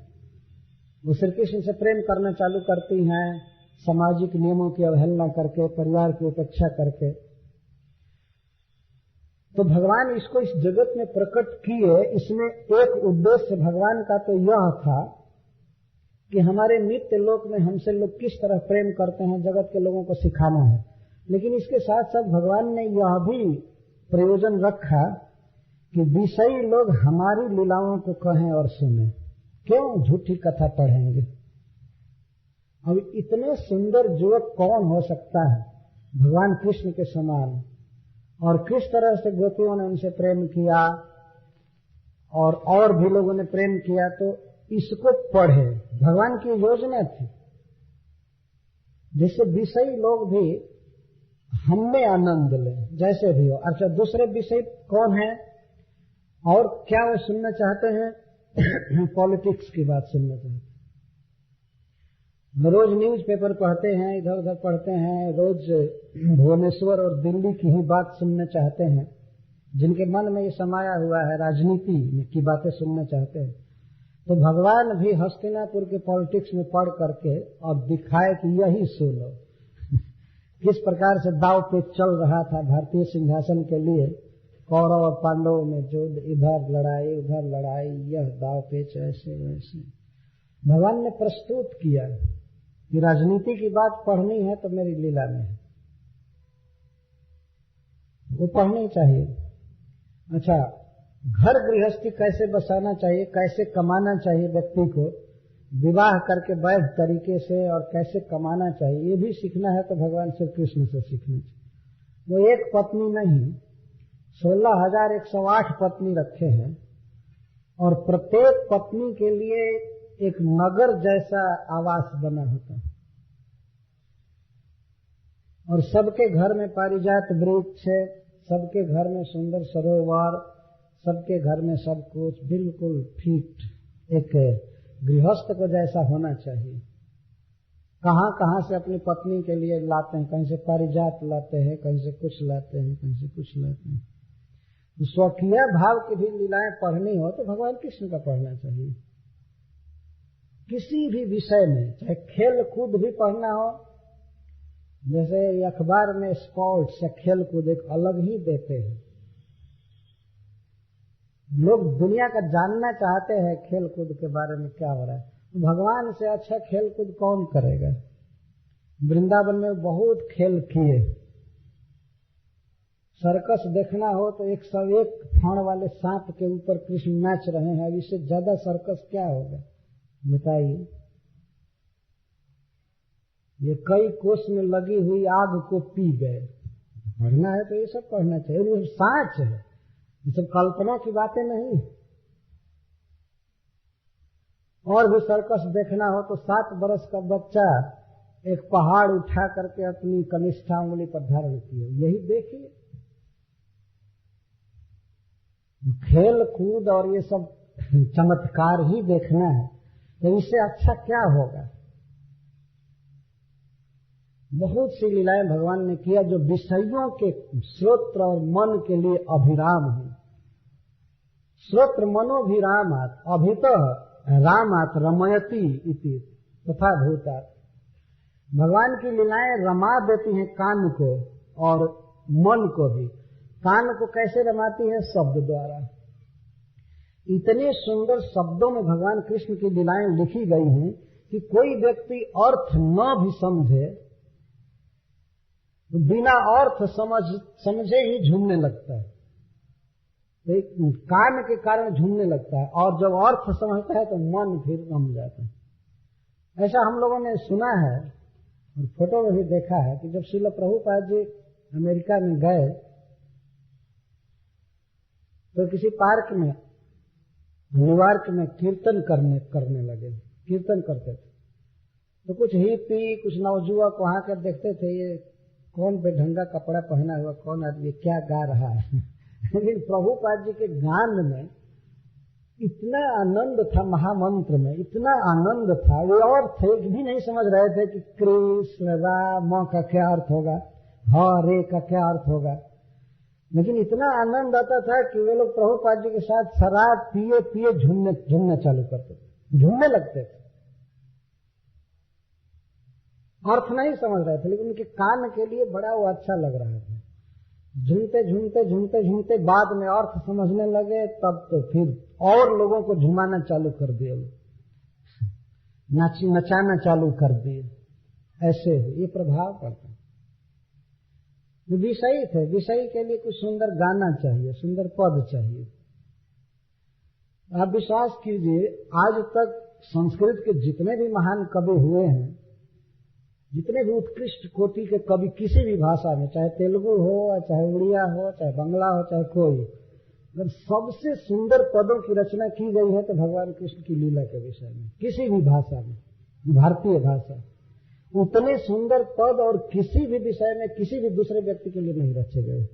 वो श्री कृष्ण से प्रेम करना चालू करती हैं, सामाजिक नियमों की अवहेलना करके, परिवार की उपेक्षा करके। तो भगवान इसको इस जगत में प्रकट किए। इसमें एक उद्देश्य भगवान का तो यह था कि हमारे नित्य लोक में हमसे लोग किस तरह प्रेम करते हैं, जगत के लोगों को सिखाना है। लेकिन इसके साथ साथ भगवान ने यह भी प्रयोजन रखा कि विषयी लोग हमारी लीलाओं को कहें और सुने, क्यों झूठी कथा पढ़ेंगे। अब इतने सुंदर युवक कौन हो सकता है भगवान कृष्ण के समान, और किस तरह से गोपियों ने उनसे प्रेम किया और भी लोगों ने प्रेम किया, तो इसको पढ़े। भगवान की योजना थी जिससे विषयी लोग भी हमें आनंद ले, जैसे भी हो। अच्छा, दूसरे विषय कौन है और क्या वो सुनना चाहते हैं? पॉलिटिक्स की बात सुनना चाहते हैं। रोज न्यूज़पेपर पढ़ते हैं, इधर उधर पढ़ते हैं, रोज भुवनेश्वर और दिल्ली की ही बात सुनना चाहते हैं। जिनके मन में ये समाया हुआ है, राजनीति की बातें सुनना चाहते हैं। तो भगवान भी हस्तिनापुर के पॉलिटिक्स में पढ़ करके और दिखाए कि यही सुनो किस प्रकार से दाव पेच चल रहा था भारतीय सिंहासन के लिए। कौरव और पांडवों में जो इधर लड़ाई उधर लड़ाई, यह दाव पेच ऐसे वैसे भगवान ने प्रस्तुत किया कि राजनीति की बात पढ़नी है तो मेरी लीला में है, वो पढ़नी चाहिए। अच्छा, घर गृहस्थी कैसे बसाना चाहिए, कैसे कमाना चाहिए व्यक्ति को, विवाह करके वैध तरीके से और कैसे कमाना चाहिए, ये भी सीखना है तो भगवान श्री कृष्ण से सीखना चाहिए। वो एक पत्नी नहीं, 16,108 पत्नी रखे हैं और प्रत्येक पत्नी के लिए एक नगर जैसा आवास बना होता है, और सबके घर में पारिजात वृक्ष है, सबके घर में सुंदर सरोवर, सबके घर में सब कुछ बिल्कुल फिट एक गृहस्थ को जैसा होना चाहिए। कहां कहां से अपनी पत्नी के लिए लाते हैं, कहीं से पारिजात लाते हैं, कहीं से कुछ लाते हैं, कहीं से कुछ लाते हैं। तो स्वकीय भाव की भी लीलाएं पढ़नी हो तो भगवान कृष्ण का पढ़ना चाहिए। किसी भी विषय में, चाहे खेल कूद भी पढ़ना हो, जैसे अखबार में स्पोर्ट्स या खेल कूद एक अलग ही देते हैं। लोग दुनिया का जानना चाहते हैं खेल कूद के बारे में क्या हो रहा है। भगवान से अच्छा खेल कूद कौन करेगा। वृंदावन में बहुत खेल किए। सर्कस देखना हो तो 101 फाड़ वाले सांप के ऊपर कृष्ण नाच रहे हैं, इससे ज्यादा सर्कस क्या होगा बताइए। ये कई कोस में लगी हुई आग को पी गए। पढ़ना है तो ये सब पढ़ना चाहिए, ये साच है, ये सब कल्पना की बातें नहीं। और भी सर्कस देखना हो तो 7 बरस का बच्चा एक पहाड़ उठा करके अपनी कनिष्ठा उंगली पर धारण किए, यही देखिए। खेल कूद और ये सब चमत्कार ही देखना है, तो इससे अच्छा क्या होगा। बहुत सी लीलाएं भगवान ने किया जो विषयों के श्रोत्र और मन के लिए अभिराम है। श्रोत्र मनोभिरामात् अभितः रामात् रमयति इति तथा भूतात्। भगवान की लीलाएं रमा देती हैं कान को और मन को भी। कान को कैसे रमाती है? शब्द द्वारा। इतने सुंदर शब्दों में भगवान कृष्ण की लीलाएं लिखी गई हैं कि कोई व्यक्ति अर्थ न भी समझे तो बिना अर्थ समझे ही झूमने लगता है। तो कान के कारण झूमने लगता है, और जब अर्थ समझता है तो मन फिर रम जाता है। ऐसा हम लोगों ने सुना है और फोटो में भी देखा है कि जब श्रील प्रभुपाद जी अमेरिका में गए तो किसी पार्क में न्यूयॉर्क में कीर्तन करने लगे। कीर्तन करते थे तो कुछ हिप्पी, कुछ नवजुवक वहां कर देखते थे, ये कौन बेढंगा कपड़ा पहना हुआ कौन आदमी क्या गा रहा है। लेकिन प्रभुपाद जी के गान में इतना आनंद था, महामंत्र में इतना आनंद था, वो और थे भी नहीं समझ रहे थे कि कृष्ण राम का क्या अर्थ होगा, हरे का क्या अर्थ होगा। लेकिन इतना आनंद आता था कि वे लोग प्रभुपाद जी के साथ शराब पिए पिए झूमना चालू करते थे, झूमने लगते थे। अर्थ नहीं समझ रहे थे, लेकिन उनके कान के लिए बड़ा वो अच्छा लग रहा था। झूमते झूमते झूमते झूमते बाद में अर्थ समझने लगे, तब तो फिर और लोगों को झुमाना चालू कर दिया। नचाना चालू कर दिए, ऐसे ये प्रभाव पड़ता है। विषयी थे, विषयी के लिए कुछ सुंदर गाना चाहिए, सुंदर पद चाहिए। आप विश्वास कीजिए, आज तक संस्कृत के जितने भी महान कवि हुए हैं, जितने भी उत्कृष्ट कोटि के कवि किसी भी भाषा में, चाहे तेलुगु हो, चाहे उड़िया हो, चाहे बंगला हो, चाहे कोई, अगर सबसे सुंदर पदों की रचना की गई है तो भगवान कृष्ण की लीला के विषय में, किसी भी भाषा में, भारतीय भाषा, उतने सुंदर पद और किसी भी विषय में किसी भी दूसरे व्यक्ति के लिए नहीं रचे गए।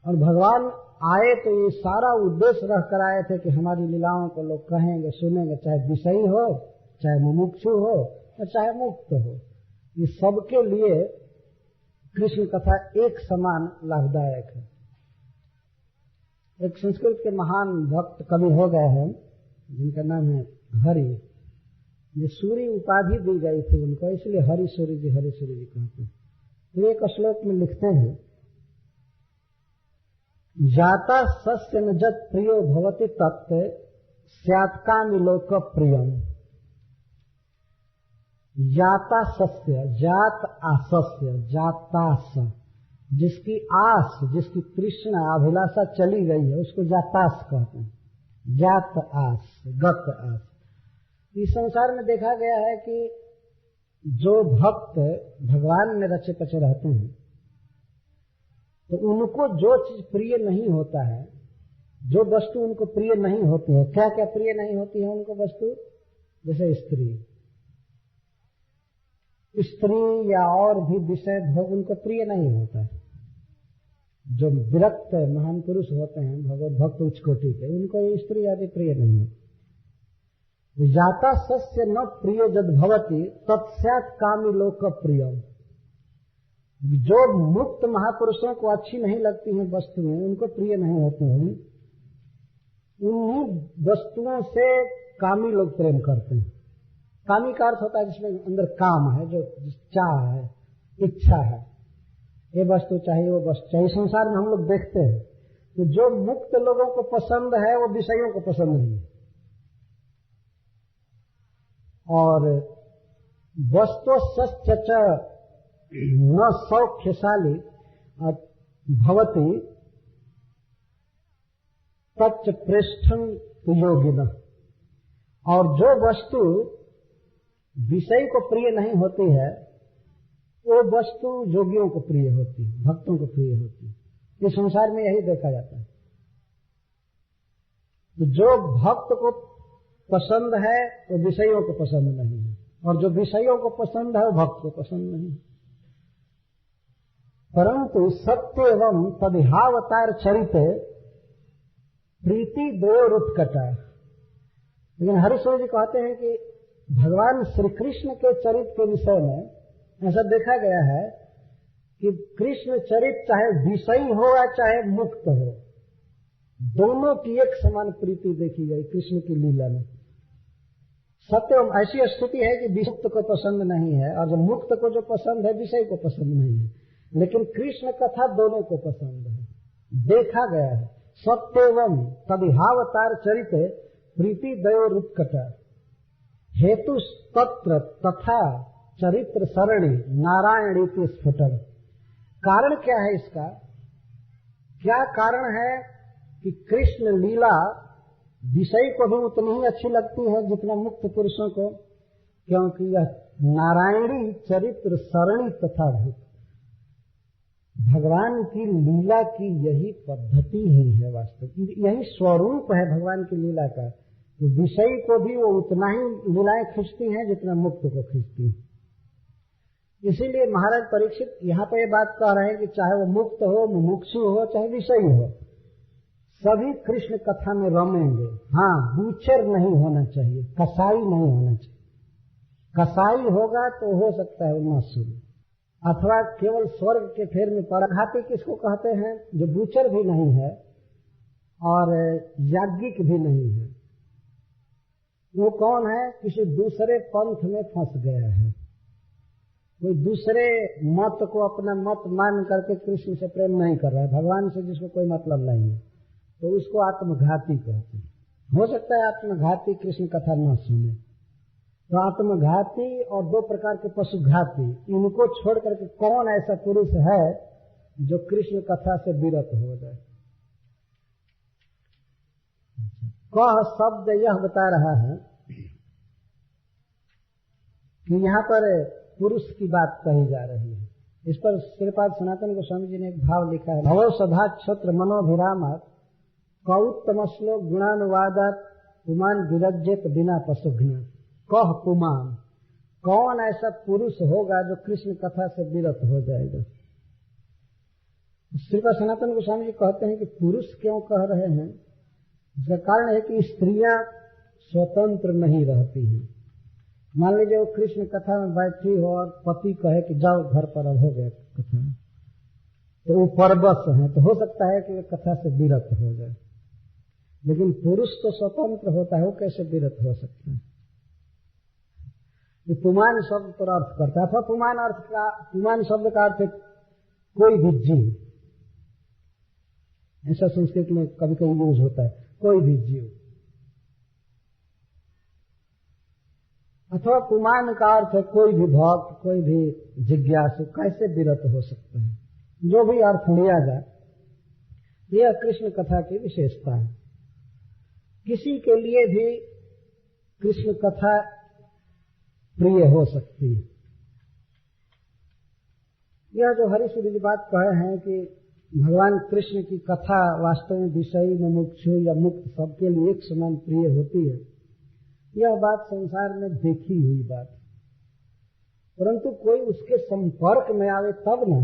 और भगवान आए तो ये सारा उद्देश्य रख कर आए थे कि हमारी लीलाओं को लोग कहेंगे, सुनेंगे, चाहे विषयी हो, चाहे मुमुक्षु हो, और चाहे मुक्त हो। ये सबके लिए कृष्ण कथा एक समान लाभदायक है। एक संस्कृत के महान भक्त कवि हो गए हैं जिनका नाम है हरि, ये सूरी उपाधि दी गई थी उनको, इसलिए हरि सूरी जी कहते हैं। तो एक श्लोक में लिखते हैं, जाता सस्य न जत प्रियो भवति तत् स्यात्कामि लोक प्रियम। जाता सस्य, जात आसस्य, जातास, जिसकी आस, जिसकी तृष्णा अभिलाषा चली गई है उसको जातास कहते हैं। जात आस, गत आस। इस संसार में देखा गया है कि जो भक्त भगवान में रचे पचे रहते हैं तो उनको जो चीज प्रिय नहीं होता है, जो वस्तु उनको प्रिय नहीं होती है, क्या क्या प्रिय नहीं होती है उनको वस्तु, जैसे स्त्री या और भी विषय भोग उनको प्रिय नहीं होता है। जो विरक्त महान पुरुष होते हैं, भगवत भक्त उच्च कोटि के, उनको ये स्त्री आदि प्रिय नहीं होती। जाता सस्य न प्रिय जद भवति तत्स्यात् कामी लोक प्रियम। जो मुक्त महापुरुषों को अच्छी नहीं लगती हैं वस्तुएं, उनको प्रिय नहीं होती हैं, उन्हीं वस्तुओं से कामी लोग प्रेम करते हैं। कामी का अर्थ होता है जिसमें अंदर काम है, जो चाह है, इच्छा है, ये वस्तु चाहिए, वो वस्तु चाहिए। संसार में हम लोग देखते हैं तो जो मुक्त लोगों को पसंद है वो विषयों को पसंद नहीं है। और वस्तु सच न सौख्यशाली भवति तच्च प्रेष्ठं योगिनः। और जो वस्तु विषय को प्रिय नहीं होती है वो वस्तु योगियों को प्रिय होती है, भक्तों को प्रिय होती है। ये संसार में यही देखा जाता है। तो जो भक्त को पसंद है वो विषयों को पसंद नहीं है, और जो विषयों को पसंद है वो भक्त को पसंद नहीं है। परंतु सत्य एवं तदिहावतार चरिते प्रीति द्वयोर उत्कटा। लेकिन हरिश्वर जी कहते हैं कि भगवान श्री कृष्ण के चरित्र के विषय में ऐसा देखा गया है कि कृष्ण चरित्र चाहे विषयी हो या चाहे मुक्त हो, दोनों की एक समान प्रीति देखी गई कृष्ण की लीला में। सत्य ऐसी स्थिति है कि मुक्त को पसंद नहीं है, और जो मुक्त को जो पसंद है विषय को पसंद नहीं है, लेकिन कृष्ण कथा दोनों को पसंद है, देखा गया है। सत्यवम तदिहावतार चरिते प्रीति द्वयोर उत्कटा हेतु तत्र तथा चरित्र सरणी नारायणी के स्फुटन। कारण क्या है इसका? क्या कारण है कि कृष्ण लीला विषय को भी उतनी ही अच्छी लगती है जितना मुक्त पुरुषों को? क्योंकि यह नारायणी चरित्र सरणी तथा भूत, भगवान की लीला की यही पद्धति ही है, वास्तव यही स्वरूप है भगवान की लीला का। तो विषय को भी वो उतना ही लीलाएं खींचती हैं जितना मुक्त को खींचती है। इसीलिए महाराज परीक्षित यहाँ पे ये बात कह रहे हैं कि चाहे वो मुक्त हो, मुमुक्षु हो, चाहे विषयी हो, सभी कृष्ण कथा में रमेंगे। हाँ, बूचर नहीं होना चाहिए, कसाई नहीं होना चाहिए। कसाई होगा तो हो सकता है वो न सुने, अथवा केवल स्वर्ग के फेर में परघाती किसको कहते हैं? जो बूचर भी नहीं है और याज्ञिक भी नहीं है। वो कौन है? किसी दूसरे पंथ में फंस गया है, कोई दूसरे मत को अपना मत मान करके कृष्ण से प्रेम नहीं कर रहा है, भगवान से जिसको कोई मतलब नहीं है, तो उसको आत्मघाती कहते हैं। हो सकता है आत्मघाती कृष्ण कथा न सुने, तो आत्मघाती और दो प्रकार के पशुघाती, इनको छोड़ करके कौन ऐसा पुरुष है जो कृष्ण कथा से विरत हो जाए। कह शब्द यह बता रहा है कि यहाँ पर पुरुष की बात कही जा रही है। इस पर श्रीपाद सनातन गोस्वामी जी ने एक भाव लिखा है, भवो सभा क्षत्र मनोभिरामात कौत्तम श्लोक गुणानुवादात पुमान विरज्यत बिना पशुघ्न। कह पुमान, कौन ऐसा पुरुष होगा जो कृष्ण कथा से विरत हो जाएगा। श्रीपाद सनातन गोस्वामी जी कहते हैं कि पुरुष क्यों कह रहे हैं, इसका कारण है कि स्त्रियां स्वतंत्र नहीं रहती हैं। मान लीजिए वो कृष्ण कथा में बैठी हो और पति कहे कि जाओ घर पर, अब हो गया कथा, तो वो परवश है, तो हो सकता है कि वे कथा से विरत हो जाए। लेकिन पुरुष तो स्वतंत्र होता है, वो कैसे विरत हो सकता है। ये पुमान शब्द पर अर्थ करता है, अथवा पुमान शब्द का अर्थ है कोई भी जीव, ऐसा संस्कृत में कभी कभी यूज होता है, कोई भी जीव। अथवा पुमान का अर्थ है कोई भी भक्त, कोई भी जिज्ञासु कैसे विरत हो सकते हैं। जो भी अर्थ लिया जाए, यह कृष्ण कथा की विशेषता है। किसी के लिए भी कृष्ण कथा प्रिय हो सकती है। यह जो हरिश्री जी बात कहे हैं कि भगवान कृष्ण की कथा वास्तव में विषयी मुमुक्षु या मुक्त सबके लिए एक समान प्रिय होती है, यह बात संसार में देखी हुई बात, परंतु कोई उसके संपर्क में आवे तब न।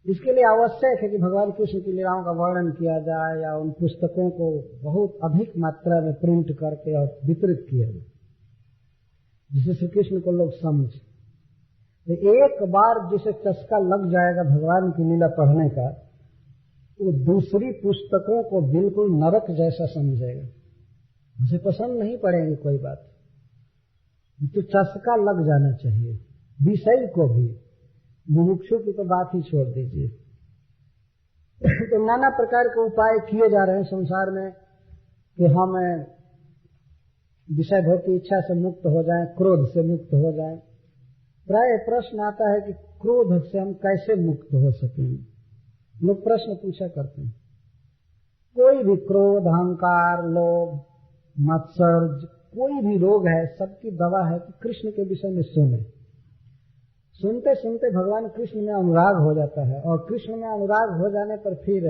इसके लिए आवश्यक है कि भगवान कृष्ण की लीलाओं का वर्णन किया जाए या उन पुस्तकों को बहुत अधिक मात्रा में प्रिंट करके और वितरित किया जाए, जिससे श्री कृष्ण को लोग समझ। तो एक बार जिसे चस्का लग जाएगा भगवान की लीला पढ़ने का, वो दूसरी पुस्तकों को बिल्कुल नरक जैसा समझेगा, उसे पसंद नहीं पड़ेगी कोई बात। तो चस्का लग जाना चाहिए विषय को भी, मुमुक्षु की तो बात ही छोड़ दीजिए। तो नाना प्रकार के उपाय किए जा रहे हैं संसार में कि हम विषय भोग की इच्छा से मुक्त हो जाएं, क्रोध से मुक्त हो जाएं। प्राय प्रश्न आता है कि क्रोध से हम कैसे मुक्त हो सकेंगे। लोग प्रश्न पूछा करते हैं। कोई भी क्रोध, अहंकार, लोभ, मत्सर्ज, कोई भी रोग है, सबकी दवा है कि कृष्ण के विषय में सुने। सुनते सुनते भगवान कृष्ण में अनुराग हो जाता है, और कृष्ण में अनुराग हो जाने पर फिर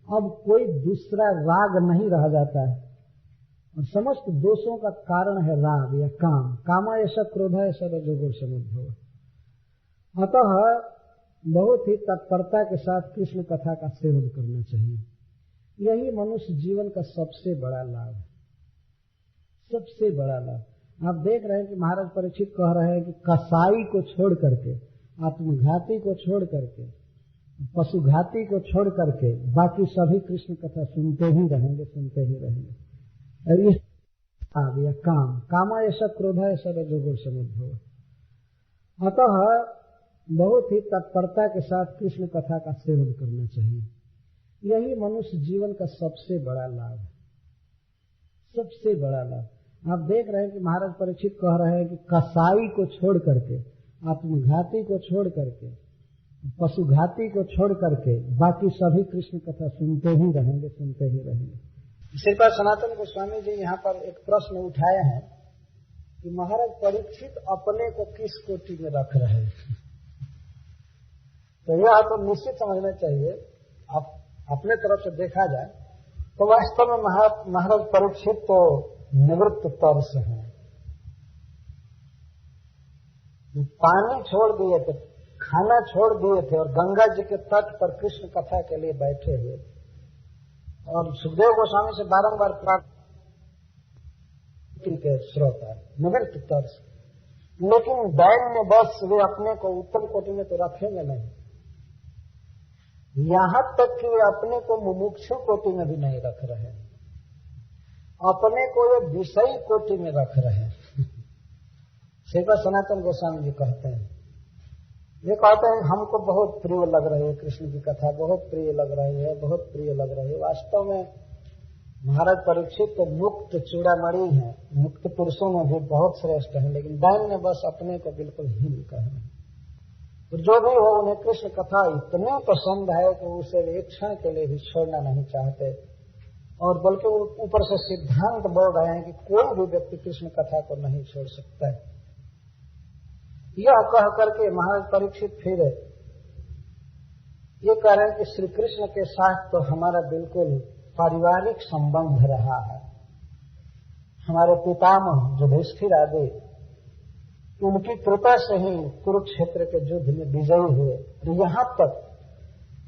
अब कोई दूसरा राग नहीं रह जाता है, और समस्त दोषों का कारण है राग या काम। कामा ऐसा क्रोध है, ऐसा रजोगुण समुद्भव। अतः बहुत ही तत्परता के साथ कृष्ण कथा का सेवन करना चाहिए। यही मनुष्य जीवन का सबसे बड़ा लाभ है, सबसे बड़ा लाभ। आप देख रहे हैं कि महाराज परीक्षित कह रहे हैं कि कसाई को छोड़ करके, आत्मघाती को छोड़ करके, पशुघाती को छोड़ करके बाकी सभी कृष्ण कथा सुनते ही रहेंगे, सुनते ही रहेंगे। और ये या काम, कामा ऐसा क्रोध है, ऐसा रजोगुण समुद्भव। अतः बहुत ही तत्परता के साथ कृष्ण कथा का सेवन करना चाहिए। यही मनुष्य जीवन का सबसे बड़ा लाभ है, सबसे बड़ा लाभ। आप देख रहे हैं कि महाराज परीक्षित कह रहे हैं कि कसाई को छोड़ करके, आत्मघाती को छोड़ करके, पशुघाती को छोड़ करके बाकी सभी कृष्ण कथा सुनते ही रहेंगे, सुनते ही रहेंगे। श्रीपाद सनातन गोस्वामी जी यहाँ पर एक प्रश्न उठाए हैं कि महाराज परीक्षित अपने को किस कोटि में रख रहे हैं। तो यह तो निश्चित समझना चाहिए। आप अपने तरफ से देखा जाए तो वास्तव में महाराज परीक्षित तो निवृत्त तरस है। पानी छोड़ दिए थे, खाना छोड़ दिए थे, और गंगा जी के तट पर कृष्ण कथा के लिए बैठे हुए, और सुखदेव गोस्वामी से बारंबार प्राप्त के श्रोता निवृत्त तरस। लेकिन दैन्य बस वे अपने को उत्तम कोटि में तो रखेंगे नहीं, यहां तक कि वे अपने को मुमुक्षु कोटि में भी नहीं रख रहे, अपने को ये विषयी कोटि में रख रहे हैं। श्रीपाद सनातन गोस्वामी जी कहते हैं, ये कहते हैं हमको बहुत प्रिय लग रही है कृष्ण की कथा, बहुत प्रिय लग रही है, बहुत प्रिय लग रही है। वास्तव में महाराज परीक्षित तो मुक्त चूड़ामणि है, मुक्त पुरुषों में भी बहुत श्रेष्ठ है, लेकिन दैन्य बस अपने को बिल्कुल हीन कह रहे हैं। तो जो भी हो, उन्हें कृष्ण कथा इतनी पसंद है कि उसे एक क्षण के लिए भी छोड़ना नहीं चाहते, और बल्कि ऊपर से सिद्धांत बोल रहे हैं कि कोई भी व्यक्ति कृष्ण कथा को नहीं छोड़ सकता है। यह कह करके महाराज परीक्षित फिर ये कह रहे हैं कि श्री कृष्ण के साथ तो हमारा बिल्कुल पारिवारिक संबंध रहा है। हमारे पितामह युधिष्ठिर आदि, उनकी कृपा से ही कुरुक्षेत्र के युद्ध में विजयी हुए, और यहाँ तक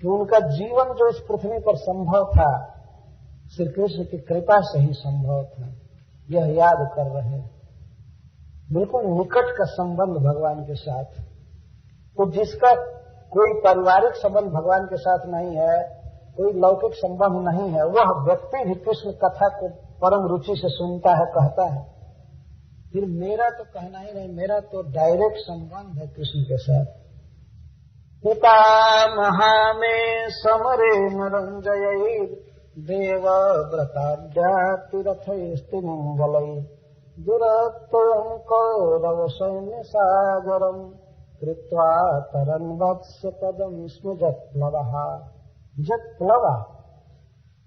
कि उनका जीवन जो इस पृथ्वी पर संभव था, श्री कृष्ण की कृपा से ही संभव था। यह याद कर रहे हैं। बिल्कुल निकट का संबंध भगवान के साथ। तो जिसका कोई पारिवारिक संबंध भगवान के साथ नहीं है, कोई लौकिक संबंध नहीं है, वह व्यक्ति भी कृष्ण कथा को परम रुचि से सुनता है, कहता है। फिर मेरा तो कहना ही नहीं, मेरा तो डायरेक्ट संबंध है कृष्ण के साथ। पिता महामे समरे नरंजय देव व्रताद्यातिरथैस्तिमिंगलै दुरत्वं कौरव सैन्य सागरम कृत्वा तरन् वत्स पदम स्म जत्प्लवः। जत्प्लवा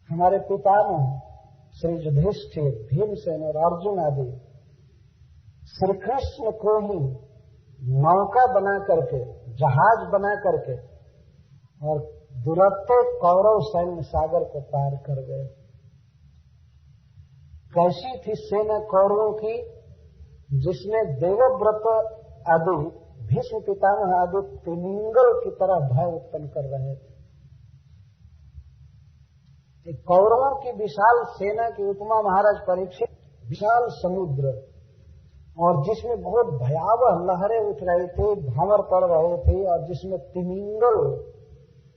हमारे पितामह श्री युधिष्ठिर, भीमसेन और अर्जुन आदि श्री कृष्ण को ही नौका बना करके, जहाज बना करके और दुरत्व कौरव सैन्य सागर को पार कर गए। कैसी थी सेना कौरवों की, जिसमें देवव्रत आदि, भीष्म पितामह आदि तिमिंगल की तरह भय उत्पन्न कर रहे थे। कौरवों की विशाल सेना की उपमा महाराज परीक्षित विशाल समुद्र, और जिसमें बहुत भयावह लहरें उठ रही थी, भंवर पड़ रहे थे, और जिसमें तिमिंगल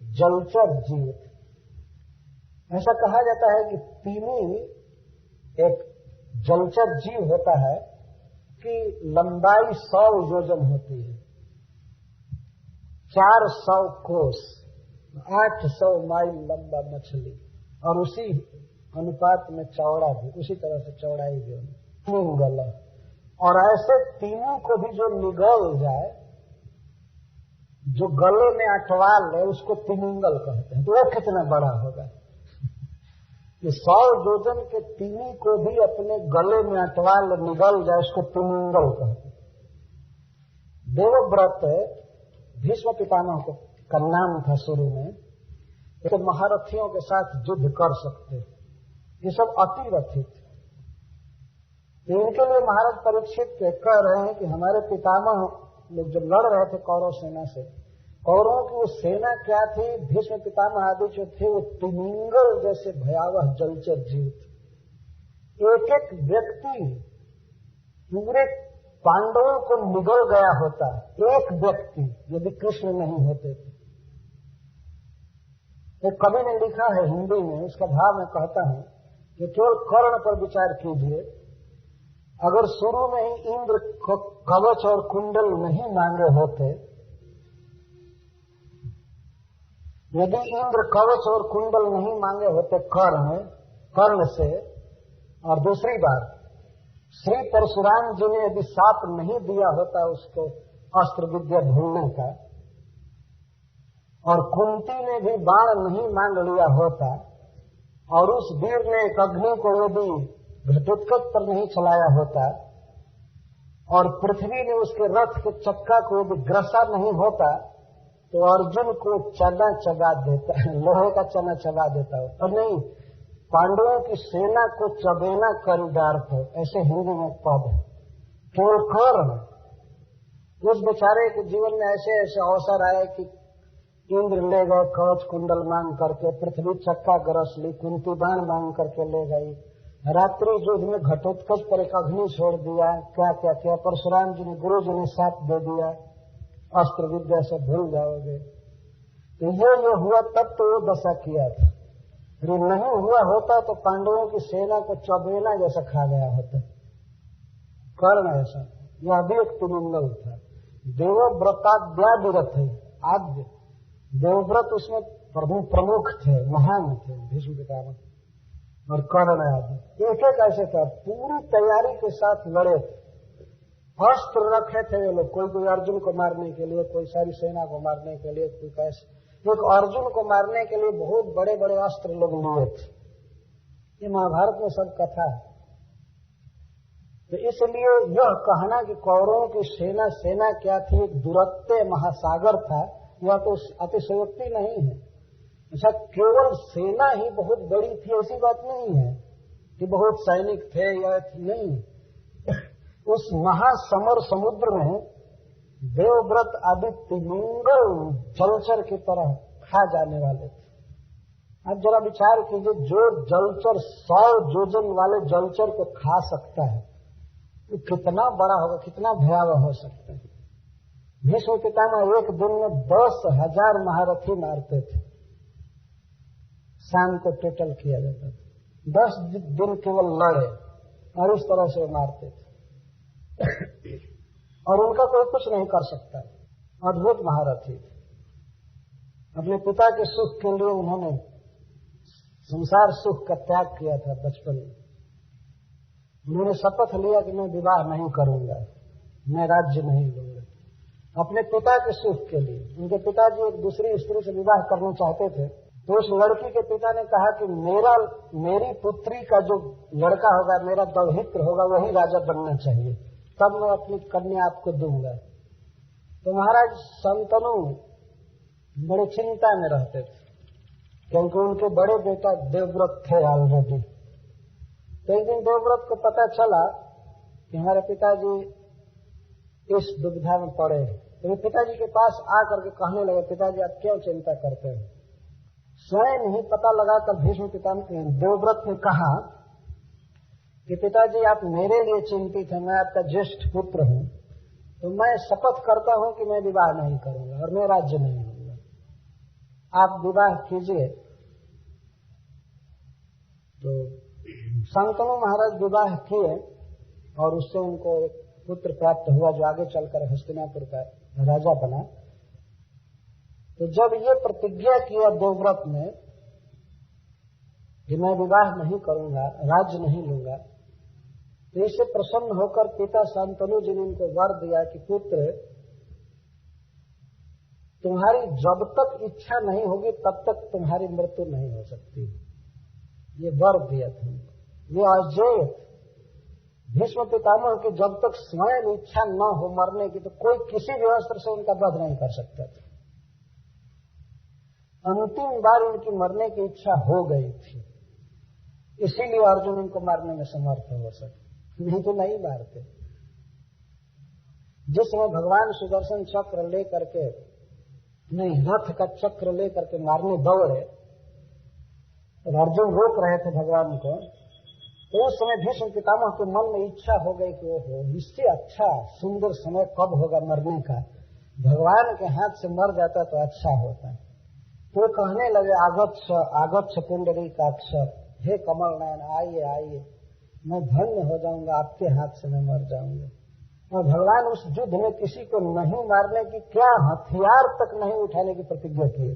जलचर जीव थे। ऐसा कहा जाता है कि तिमी एक जलचर जीव होता है कि लंबाई 100 योजन होती है, 400 कोस, 800 माइल लंबा मछली, और उसी अनुपात में चौड़ा भी, उसी तरह से चौड़ाई भी तिमिंगल। और ऐसे तीनों को भी जो निगल जाए, जो गले में अटवा ले, उसको तिमिंगल कहते हैं। तो वो कितना बड़ा होगा कि 100 योजन के तिमी को भी अपने गले में अटवा ले, निगल जाए, उसको तिमिंगल कहते हैं। देवव्रत भीष्म पितामह का नाम था शुरू में। तो महारथियों के साथ युद्ध कर सकते, ये सब अतिरथी थे। इनके लिए महाराज परीक्षित कह रहे हैं कि हमारे पितामह लोग जब लड़ रहे थे कौरव सेना से, कौरवों की वो सेना क्या थी, भीष्म पितामह आदि जो थे वो तिमिंगल जैसे भयावह जलचर जीव थे। एक एक व्यक्ति पूरे पांडवों को निगल गया होता, एक व्यक्ति, यदि कृष्ण नहीं होते थे। एक कवि ने लिखा है हिंदी में, उसका भाव मैं कहता हूं कि केवल कर्ण पर विचार कीजिए। अगर शुरू में ही इंद्र कवच और कुंडल नहीं मांगे होते, यदि इंद्र कवच और कुंडल नहीं मांगे होते कर्ण से, और दूसरी बात श्री परशुराम जी ने यदि साप नहीं दिया होता उसको अस्त्र विद्या ढूंढने का, और कुंती ने भी बाण नहीं मांग लिया होता, और उस वीर ने एक अग्नि को यदि घटोत्कच पर नहीं चलाया होता, और पृथ्वी ने उसके रथ के चक्का को यदि ग्रसा नहीं होता, तो अर्जुन को चना चबा देता, लोहे का चना चबा देता। और नहीं, पांडवों की सेना को चबेना कर डारते, ऐसे हिंदी में पद है। केवल कर्ण, उस बेचारे के जीवन में ऐसे ऐसे अवसर आए कि इंद्र ले गए कवच कुंडल मांग करके, पृथ्वी चक्का गरस ली, कुंती बाण मांग करके ले गई, रात्रि युद्ध में घटोत्कच पर एक अग्नि छोड़ दिया, क्या क्या किया, परशुराम जी ने, गुरु जी ने साथ दे दिया, अस्त्र विद्या से भूल जाओगे। तो ये हुआ तब तो वो दशा किया था। फिर नहीं हुआ होता तो पांडवों की सेना को चबेना जैसा खा गया होता। कर्ण ऐसा, यह भी एक तिमिंगल था। देवव्रताद्यादिरथ है, आद्य देवव्रत उसमें प्रमुख थे, महान थे भीष्म पितामह। और कर्ण आदि एक एक ऐसे था, पूरी तैयारी के साथ लड़े थे, अस्त्र रखे थे ये लोग, कोई अर्जुन को मारने के लिए, कोई सारी सेना को मारने के लिए, कोई कैसे। एक अर्जुन को मारने के लिए बहुत बड़े बड़े अस्त्र लोग लिए थे, ये महाभारत में सब कथा है। तो इसलिए यह कहना कि कौरवों की सेना क्या थी, एक दुरत्ते महासागर था, यह तो अतिशयोक्ति नहीं है। ऐसा केवल सेना ही बहुत बड़ी थी ऐसी बात नहीं है कि बहुत सैनिक थे या नहीं। उस महासमर समुद्र में देवव्रत आदि तिमिंगल जलचर की तरह खा जाने वाले थे। अब जरा विचार कीजिए, जो जलचर 100 योजन वाले जलचर को खा सकता है वो कितना बड़ा होगा, कितना भयावह हो सकता है। भीष्म पितामह एक दिन में 10,000 महारथी मारते थे, शाम को टोटल किया जाता था। 10 दिन केवल लड़े और इस तरह से मारते थे और उनका कोई कुछ नहीं कर सकता। अद्भुत महारथी थे। अपने पिता के सुख के लिए उन्होंने संसार सुख का त्याग किया था बचपन में। उन्होंने शपथ लिया कि मैं विवाह नहीं करूंगा, मैं राज्य नहीं लूंगा, अपने पिता के सुख के लिए। उनके पिताजी एक दूसरी स्त्री से विवाह करना चाहते थे, तो उस लड़की के पिता ने कहा कि मेरी पुत्री का जो लड़का होगा, मेरा दौहित्र होगा, वही राजा बनना चाहिए, तब मैं अपनी कन्या आपको दूंगा। तो महाराज शांतनु बड़ी चिंता में रहते थे, क्योंकि उनके बड़े बेटा देवव्रत थे ऑलरेडी। तो एक दिन देवव्रत को पता चला कि हमारे पिताजी इस दुविधा में पड़े, तो वे पिताजी के पास आकर के कहने लगे, पिताजी आप क्यों चिंता करते हैं? स्वयं ही पता लगाकर भीष्म पितामह देवव्रत ने कहा कि पिताजी आप मेरे लिए चिंतित हैं, मैं आपका ज्येष्ठ पुत्र हूं, तो मैं शपथ करता हूं कि मैं विवाह नहीं करूंगा और मैं राज्य नहीं लूंगा, आप विवाह कीजिए। तो शांतनु महाराज विवाह किए और उससे उनको एक पुत्र प्राप्त हुआ जो आगे चलकर हस्तिनापुर का राजा बना। तो जब ये प्रतिज्ञा किया देवव्रत ने कि मैं विवाह नहीं करूंगा, राज्य नहीं लूंगा, तो इससे प्रसन्न होकर पिता शांतनु जी ने उनको वर दिया कि पुत्र तुम्हारी जब तक इच्छा नहीं होगी तब तक तुम्हारी मृत्यु नहीं हो सकती। ये वर दिया था, ये अजय भीष्म पितामह की जब तक स्वयं इच्छा न हो मरने की, तो कोई किसी भी अस्त्र से उनका वध नहीं कर सकता था। अंतिम बार उनकी मरने की इच्छा हो गई थी, इसीलिए अर्जुन उनको मारने में समर्थ हो सके, नहीं तो नहीं मारते। जिस समय भगवान सुदर्शन चक्र लेकर के नहीं रथ का चक्र लेकर के मारने दौड़े और अर्जुन रोक रहे थे भगवान को, तो उस समय भीष्म पितामह के मन में इच्छा हो गई कि ओहो इससे अच्छा सुंदर समय कब होगा मरने का, भगवान के हाथ से मर जाता तो अच्छा होता। तो कहने लगे आगच्छ पुंडरीकाक्ष, हे कमल नयन आइए आइए, मैं धन्य हो जाऊंगा, आपके हाथ से मैं मर जाऊंगा। और भगवान उस युद्ध में किसी को नहीं मारने की, क्या हथियार तक नहीं उठाने की प्रतिज्ञा किए।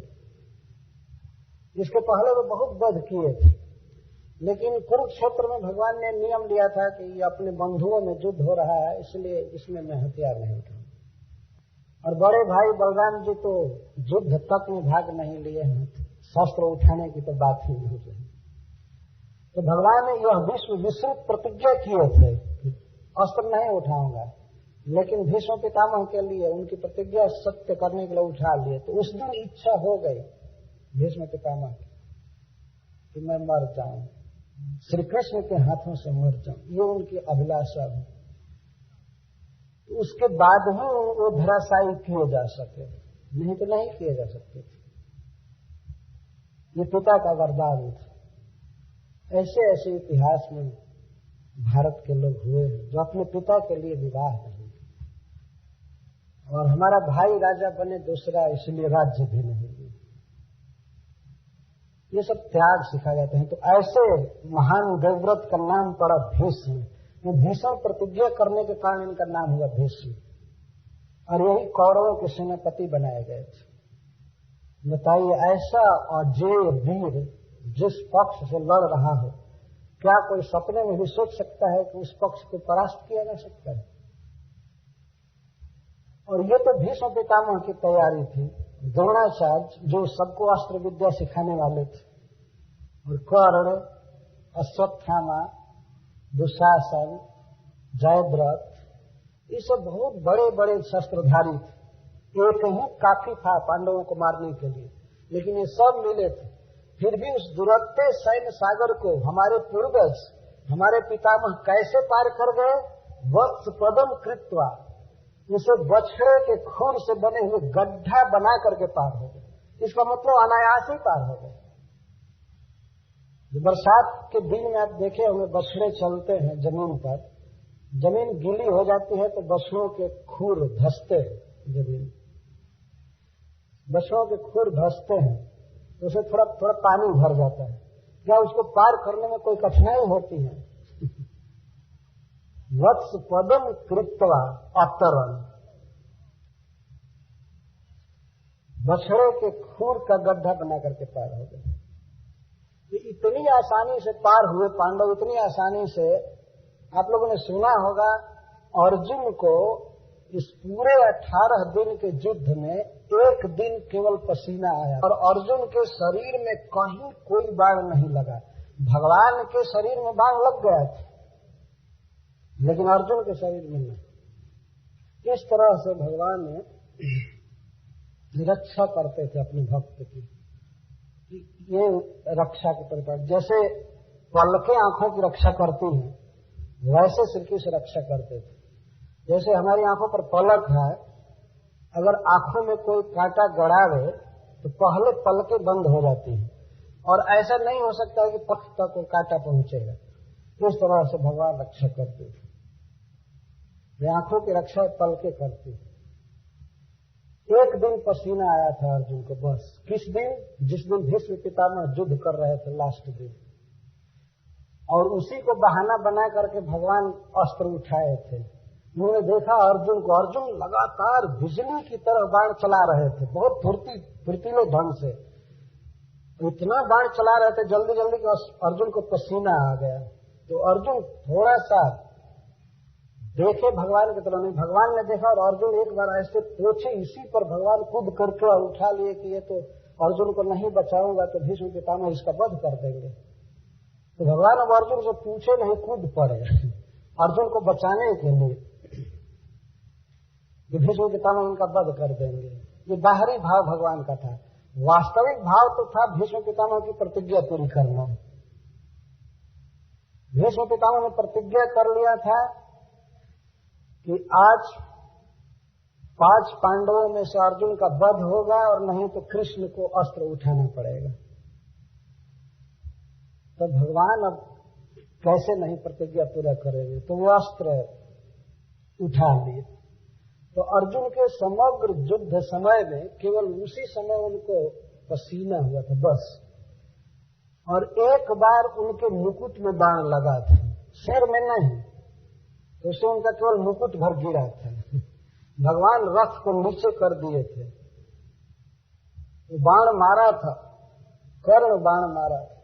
इसके पहले वो बहुत वध किए थे, लेकिन कुरुक्षेत्र में भगवान ने नियम लिया था कि ये अपने बंधुओं में युद्ध हो रहा है, इसलिए इसमें मैं हथियार नहीं उठाऊंगा। और बड़े भाई बलराम जी तो युद्ध तक में भाग नहीं लिए हैं, शस्त्र उठाने की तो बात ही नहीं रही। तो भगवान ने यह विश्व विस्तृत प्रतिज्ञा किए थे कि अस्त्र नहीं उठाऊंगा, लेकिन भीष्म पितामह के लिए उनकी प्रतिज्ञा सत्य करने के लिए उठा लिए। तो उस दिन इच्छा हो गई भीष्म पितामह की कि मैं मर जाऊं, श्री कृष्ण के हाथों से मर जाऊं, ये उनकी अभिलाषा है। तो उसके बाद ही वो धराशायी किए जा सके, नहीं तो नहीं किए जा सकते थे। ये पिता का वरदान था। ऐसे ऐसे इतिहास में भारत के लोग हुए हैं जो अपने पिता के लिए विवाह नहीं किए, और हमारा भाई राजा बने दूसरा, इसलिए राज्य भी नहीं दिए। ये सब त्याग सिखा जाते हैं। तो ऐसे महान देवव्रत का नाम पड़ा भीष्म। ये भीषण प्रतिज्ञा करने के कारण इनका नाम हुआ भीष्म, और यही कौरवों के सेनापति बनाए गए थे। बताइए, ऐसा अजेय वीर जिस पक्ष से लड़ रहा हो क्या कोई सपने में भी सोच सकता है कि उस पक्ष को परास्त किया जा सकता है? और ये तो भीष्म पितामह की तैयारी थी। द्रोणाचार्य जो सबको अस्त्र विद्या सिखाने वाले थे, और कर्ण, अश्वत्थामा, दुशासन, जयद्रथ, ये सब बहुत बड़े बड़े शस्त्रधारी थे। एक ही काफी था पांडवों को मारने के लिए, लेकिन ये सब मिले थे। फिर भी उस दुरत्ते सैन्य सागर को हमारे पूर्वज, हमारे पितामह कैसे पार कर गए? वत्स पदम कृत्वा, उसे बछड़े के खून से बने हुए गड्ढा बना करके पार हो गए। इसका मतलब अनायास ही पार हो गए। बरसात के दिन में आप देखे होंगे, बछड़े चलते हैं जमीन पर, जमीन गीली हो जाती है तो बछड़ों के खुर धंसते हैं। जमीन बछड़ों के खुर धंसते हैं तो उसे थोड़ा थोड़ा पानी भर जाता है। क्या उसको पार करने में कोई कठिनाई होती है? वत्स पदम कृत्वा अतरन, बछड़े के खूर का गड्ढा बना करके पार हो गए। ये इतनी आसानी से पार हुए पांडव, इतनी आसानी से। आप लोगों ने सुना होगा अर्जुन को इस पूरे 18 दिन के युद्ध में एक दिन केवल पसीना आया, और अर्जुन के शरीर में कहीं कोई बाण नहीं लगा। भगवान के शरीर में बाण लग गया था, लेकिन अर्जुन के शरीर में नहीं। इस तरह से भगवान रक्षा करते थे अपने भक्त की। ये रक्षा के परिपाट, जैसे पलकें आंखों की रक्षा करती हैं, वैसे श्री कृष्ण रक्षा करते थे। जैसे हमारी आंखों पर पलक है, अगर आंखों में कोई कांटा गड़ावे तो पहले पलकें बंद हो जाती हैं, और ऐसा नहीं हो सकता कि पक्ष तक वो कांटा पहुंचेगा। इस तरह से भगवान रक्षा करते थे। वे आंखों की रक्षा पलकें करती। एक दिन पसीना आया था अर्जुन को, बस। किस दिन? जिस दिन भीष्म पितामह युद्ध कर रहे थे, लास्ट दिन। और उसी को बहाना बना करके भगवान अस्त्र उठाए थे। उन्होंने देखा अर्जुन को, अर्जुन लगातार बिजली की तरह बाण चला रहे थे, बहुत फुर्तीले ढंग से। इतना बाण चला रहे थे जल्दी जल्दी कि अर्जुन को पसीना आ गया। तो अर्जुन थोड़ा सा देखे भगवान की तरफ नहीं, भगवान ने देखा, और अर्जुन एक बार ऐसे पहुंचे, इसी पर भगवान कूद करके और उठा लिए कि ये तो अर्जुन को नहीं बचाऊंगा तो भीष्म पितामह इसका वध कर देंगे। तो भगवान अब अर्जुन से पूछे नहीं, कूद पड़े अर्जुन को बचाने के लिए कि भीष्म पितामह उनका वध कर देंगे। ये बाहरी भाव भगवान का था। वास्तविक भाव तो था भीष्म पितामह की प्रतिज्ञा पूरी करना। भीष्म पितामह ने प्रतिज्ञा कर लिया था कि आज 5 पांडवों में से अर्जुन का वध होगा, और नहीं तो कृष्ण को अस्त्र उठाना पड़ेगा। तो भगवान अब कैसे नहीं प्रतिज्ञा पूरा करेंगे, तो वो अस्त्र उठा लिए। तो अर्जुन के समग्र युद्ध समय में केवल उसी समय उनको पसीना हुआ था, बस। और एक बार उनके मुकुट में बाण लगा था, सिर में नहीं, तो उससे उनका केवल मुकुट भर गिरा था। भगवान रथ को नीचे कर दिए थे। वो बाण मारा था, कर्ण बाण मारा था,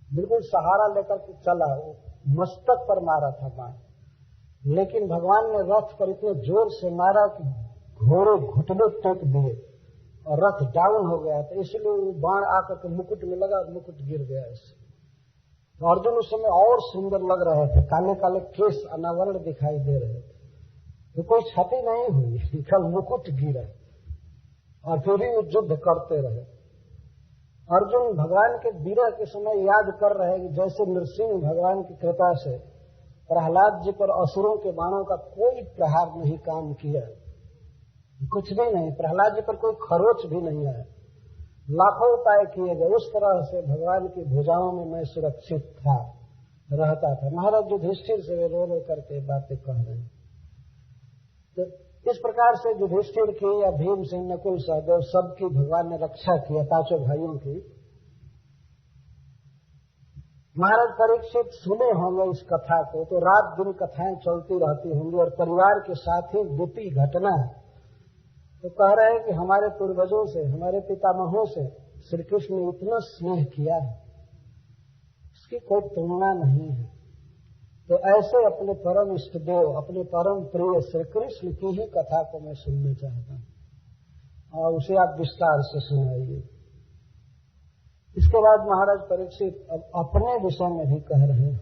बिल्कुल सहारा लेकर के चला, वो मस्तक पर मारा था बाण। लेकिन भगवान ने रथ पर इतने जोर से मारा कि घोड़े घुटने टेक दिए और रथ डाउन हो गया था। इसलिए वो बाण आकर के मुकुट में लगा और मुकुट गिर गया। इससे तो अर्जुन उस समय और सुंदर लग रहे थे, काले काले केस अनावरण दिखाई दे रहे थे। तो कोई क्षति नहीं हुई, कल मुकुट गिरा, और फिर भी वो युद्ध करते रहे। अर्जुन भगवान के विरह के समय याद कर रहे कि जैसे नृसिंह भगवान की कृपा से प्रहलाद जी पर असुरों के बाणों का कोई प्रहार नहीं काम किया, कुछ भी नहीं, प्रहलाद जी पर कोई खरोच भी नहीं आया, लाखों उपाय किए गए। उस तरह से भगवान की भुजाओं में मैं सुरक्षित था, रहता था। महाराज युधिष्ठिर से वे रो रो करके बातें कह रहे हैं। तो इस प्रकार से युधिष्ठिर की या भीम सिंह, नकुल, सहदेव, सबकी भगवान ने रक्षा की, पांचों भाइयों की। महाराज परीक्षित सुने होंगे इस कथा को, तो रात दिन कथाएं चलती रहती होंगी, और परिवार के साथ ही बीती घटना है। तो कह रहे हैं कि हमारे पूर्वजों से, हमारे पितामहों से श्री कृष्ण ने इतना स्नेह किया है, उसकी कोई तुलना नहीं है। तो ऐसे अपने परम इष्ट देव, अपने परम प्रिय श्री कृष्ण की ही कथा को मैं सुनना चाहता हूं और उसे आप विस्तार से सुनाइए। इसके बाद महाराज परीक्षित अब अपने विषय में भी कह रहे हैं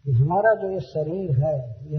कि हमारा जो ये शरीर है यह